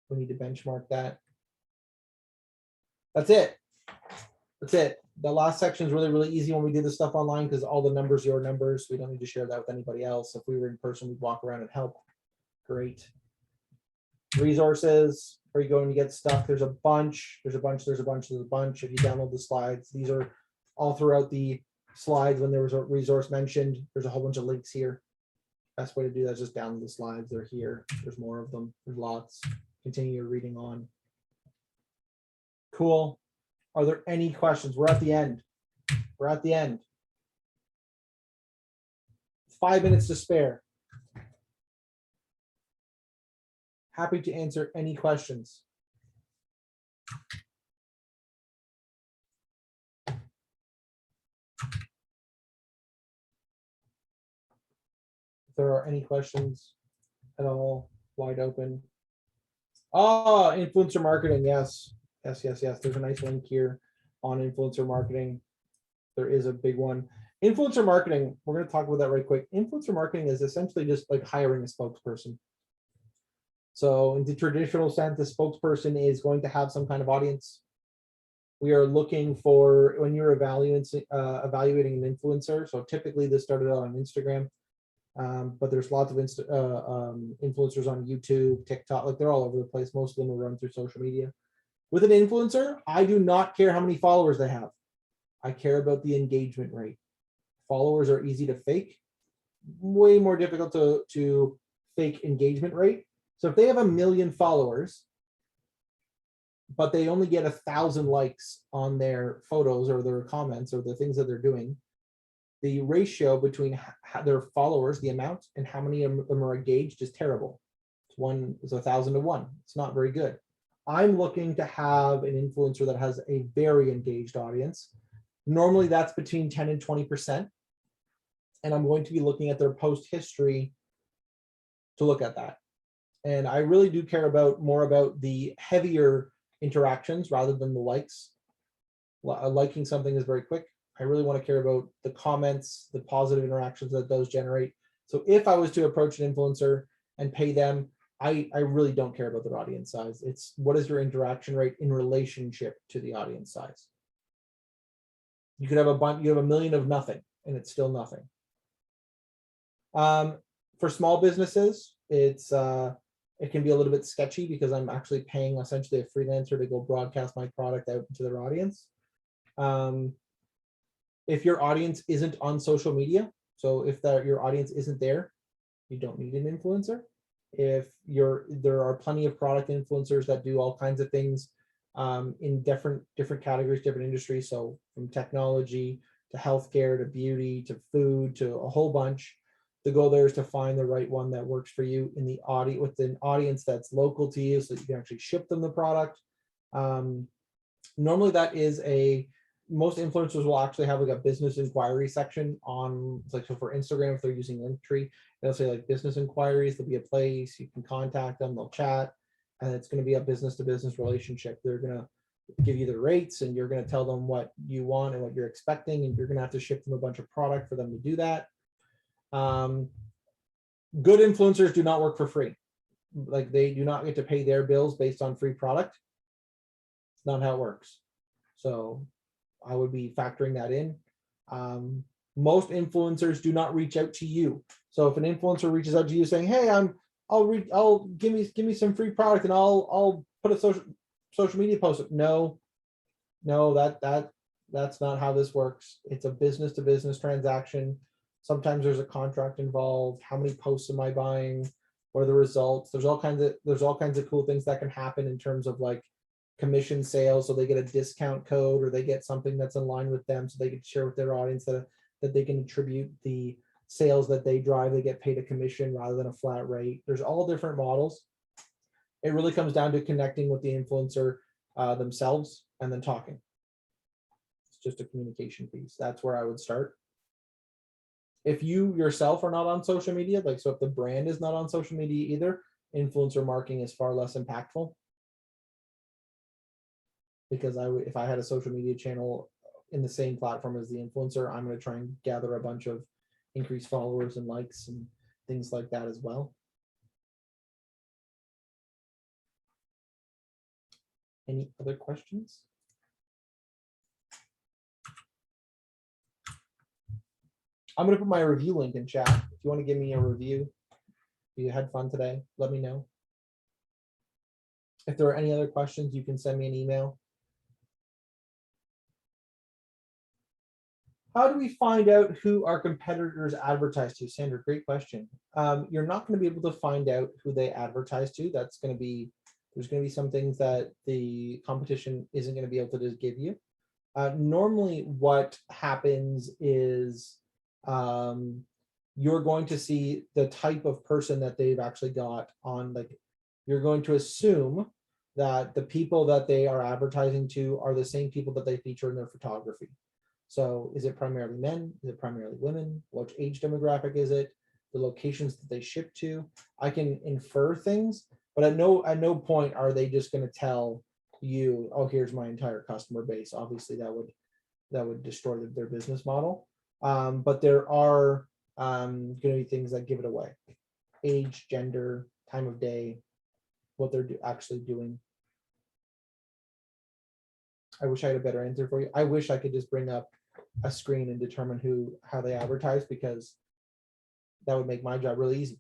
We need to benchmark that. That's it. That's it. The last section is really easy when we do this stuff online, because all the numbers, your numbers. We don't need to share that with anybody else. If we were in person, we'd walk around and help. Great. Resources, where you go and you get stuff. There's a bunch. If you download the slides, these are all throughout the slides. When there was a resource mentioned, there's a whole bunch of links here. Best way to do that is just download the slides. They're here. There's more of them. There's lots. Continue your reading on. Cool. Are there any questions? We're at the end. We're at the end. 5 minutes to spare. Happy to answer any questions. If there are any questions at all, wide open. Oh, influencer marketing. Yes. Yes. There's a nice link here on influencer marketing. There is a big one. Influencer marketing, we're going to talk about that right quick. Influencer marketing is essentially just like hiring a spokesperson. So in the traditional sense, the spokesperson is going to have some kind of audience. We are looking for, when you're evaluating an influencer, so typically this started out on Instagram, but there's lots of influencers on YouTube, TikTok, like they're all over the place. Most of them will run through social media. With an influencer, I do not care how many followers they have. I care about the engagement rate. Followers are easy to fake, way more difficult to fake engagement rate. So if they have 1 million followers, but they only get 1,000 likes on their photos or their comments or the things that they're doing, the ratio between their followers, the amount, and how many of them are engaged is terrible. It's 1,000 to 1. It's not very good. I'm looking to have an influencer that has a very engaged audience. Normally that's between 10 and 20%. And I'm going to be looking at their post history to look at that. And I really do care about more about the heavier interactions rather than the likes. Liking something is very quick. I really want to care about the comments, the positive interactions that those generate. So if I was to approach an influencer and pay them, I really don't care about their audience size. It's what is your interaction rate in relationship to the audience size. You could have a bunch, you have a million of nothing, and it's still nothing. For small businesses, it can be a little bit sketchy because I'm actually paying essentially a freelancer to go broadcast my product out to their audience. If your audience isn't on social media, so if your audience isn't there, you don't need an influencer. If there are plenty of product influencers that do all kinds of things in different categories, different industries. So from technology to healthcare to beauty to food to a whole bunch. The goal there is to find the right one that works for you in the audience with an audience that's local to you, so that you can actually ship them the product. Normally, that is most influencers will actually have like a business inquiry section on, like, so for Instagram, if they're using Linktree, they'll say like business inquiries. There'll be a place you can contact them. They'll chat, and it's going to be a business to business relationship. They're going to give you the rates, and you're going to tell them what you want and what you're expecting, and you're going to have to ship them a bunch of product for them to do that. Good influencers do not work for free. Like, they do not get to pay their bills based on free product. It's not how it works. So I would be factoring that in. Most influencers do not reach out to you. So if an influencer reaches out to you saying, "Hey, I'll give me some free product and I'll put a social media post," no, that's not how this works. It's a business to business transaction. Sometimes there's a contract involved. How many posts am I buying? What are the results? There's all kinds of cool things that can happen in terms of like commission sales. So they get a discount code, or they get something that's in line with them, so they can share with their audience that they can attribute the sales that they drive. They get paid a commission rather than a flat rate. There's all different models. It really comes down to connecting with the influencer themselves and then talking. It's just a communication piece. That's where I would start. If you yourself are not on social media, like, so if the brand is not on social media either, influencer marketing is far less impactful. Because if I had a social media channel in the same platform as the influencer, I'm going to try and gather a bunch of increased followers and likes and things like that as well. Any other questions? I'm going to put my review link in chat. If you want to give me a review, if you had fun today, let me know. If there are any other questions, you can send me an email. How do we find out who our competitors advertise to? Sandra, great question. You're not going to be able to find out who they advertise to. There's going to be some things that the competition isn't going to be able to just give you. Normally what happens is you're going to see the type of person that they've actually got on, like, you're going to assume that the people that they are advertising to are the same people that they feature in their photography. So is it primarily men? Is it primarily women? What age demographic is it? The locations that they ship to? I can infer things, but at no point are they just going to tell you, "Oh, here's my entire customer base." Obviously, that would destroy their business model. But there are going to be things that give it away: age, gender, time of day, what they're actually doing. I wish I had a better answer for you. I wish I could just bring up a screen and determine how they advertise, because that would make my job really easy.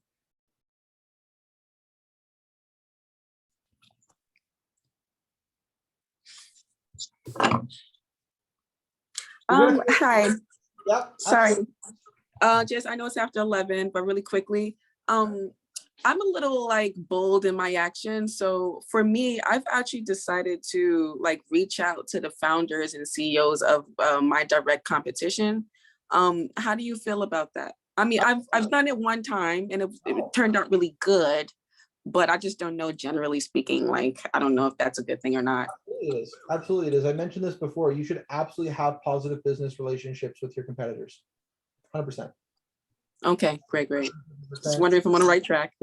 Hi. Yep. Sorry. Just, I know it's after 11, but really quickly, I'm a little like bold in my actions. So for me, I've actually decided to like reach out to the founders and CEOs of my direct competition. How do you feel about that? I mean, I've done it one time and it turned out really good, but I just don't know, generally speaking, like, I don't know if that's a good thing or not. Absolutely it is. Absolutely it is. I mentioned this before. You should absolutely have positive business relationships with your competitors. 100%. Okay, great. 100%. Just wondering if I'm on the right track.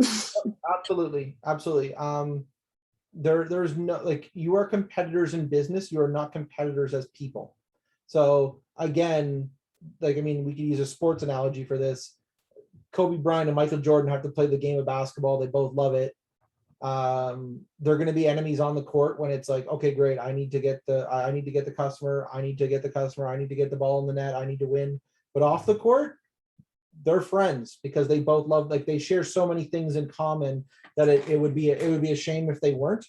Absolutely, absolutely. There's no, like, you are competitors in business, you are not competitors as people. So again, like, I mean, we could use a sports analogy for this. Kobe Bryant and Michael Jordan have to play the game of basketball. They both love it. They're going to be enemies on the court when it's like, okay, great. I need to get the customer. I need to get the ball in the net. I need to win. But off the court, they're friends because they both love, like, they share so many things in common that it would be a shame if they weren't.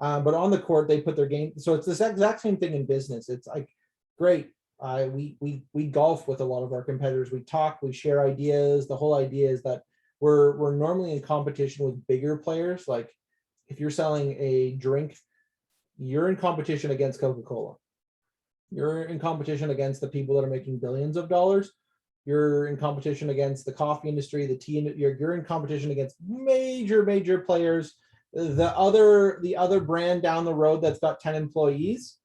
But on the court, they put their game. So it's this exact same thing in business. It's like, great. We golf with a lot of our competitors. We talk, we share ideas. The whole idea is that we're normally in competition with bigger players. Like, if you're selling a drink, you're in competition against Coca-Cola. You're in competition against the people that are making billions of dollars. You're in competition against the coffee industry, the tea. You're in competition against major players. The other brand down the road that's got 10 employees,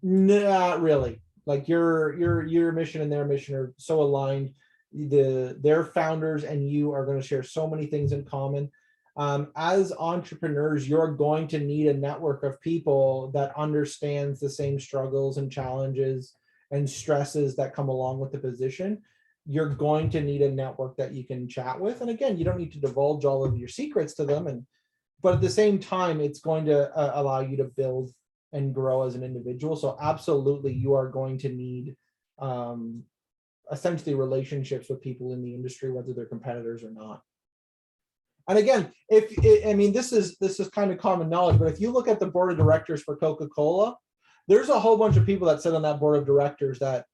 not really. Like, your mission and their mission are so aligned. Their founders and you are going to share so many things in common. As entrepreneurs, you're going to need a network of people that understands the same struggles and challenges and stresses that come along with the position. You're going to need a network that you can chat with. And again, you don't need to divulge all of your secrets to them. But at the same time, it's going to allow you to build and grow as an individual. So absolutely, you are going to need essentially relationships with people in the industry, whether they're competitors or not. And again, this is kind of common knowledge, but if you look at the board of directors for Coca-Cola, there's a whole bunch of people that sit on that board of directors that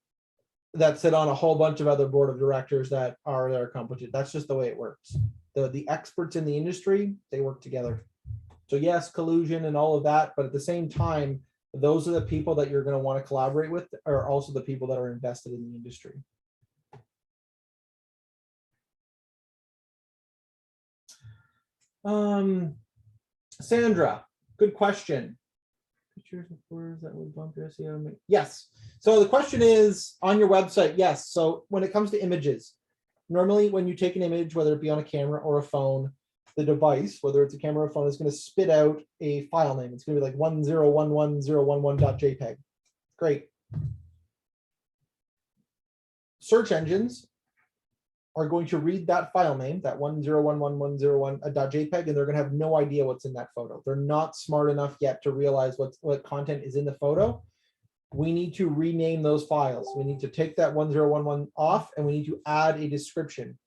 sit on a whole bunch of other board of directors that are their competition. That's just the way it works. The experts in the industry, they work together. So yes, collusion and all of that, but at the same time, those are the people that you're going to want to collaborate with, are also the people that are invested in the industry. Sandra, good question. Pictures of words that would bump your SEO. Yes. So the question is on your website. Yes. So when it comes to images, normally when you take an image, whether it be on a camera or a phone, the device, whether it's a camera or phone, is going to spit out a file name. It's going to be like 1011.011.jpg. Great. Search engines are going to read that file name, that 1011.101.jpg, and they're going to have no idea what's in that photo. They're not smart enough yet to realize what content is in the photo. We need to rename those files. We need to take that 1011 off, and we need to add a description.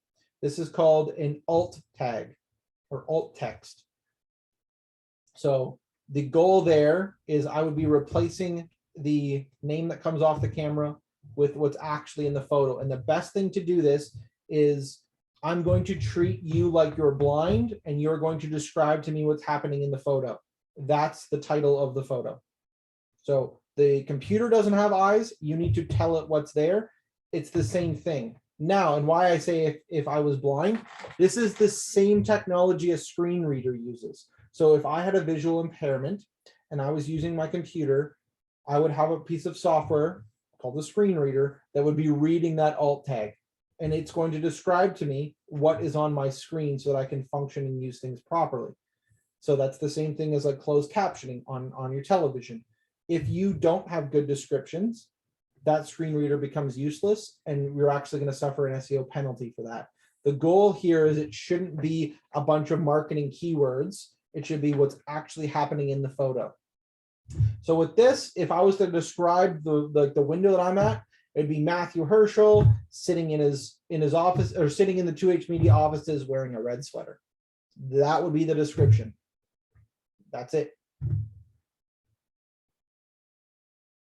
This is called an alt tag or alt text. So the goal there is I would be replacing the name that comes off the camera with what's actually in the photo. And the best thing to do this is I'm going to treat you like you're blind, and you're going to describe to me what's happening in the photo. That's the title of the photo. So the computer doesn't have eyes. You need to tell it what's there. It's the same thing. Now, and why I say if I was blind, this is the same technology a screen reader uses. So if I had a visual impairment and I was using my computer, I would have a piece of software called the screen reader that would be reading that alt tag. And it's going to describe to me what is on my screen so that I can function and use things properly. So that's the same thing as like closed captioning on your television. If you don't have good descriptions, that screen reader becomes useless, and we're actually going to suffer an SEO penalty for that. The goal here is it shouldn't be a bunch of marketing keywords. It should be what's actually happening in the photo. So with this, if I was to describe the window that I'm at, it'd be Matthew Herschel sitting in his office, or sitting in the 2H Media offices wearing a red sweater. That would be the description. That's it.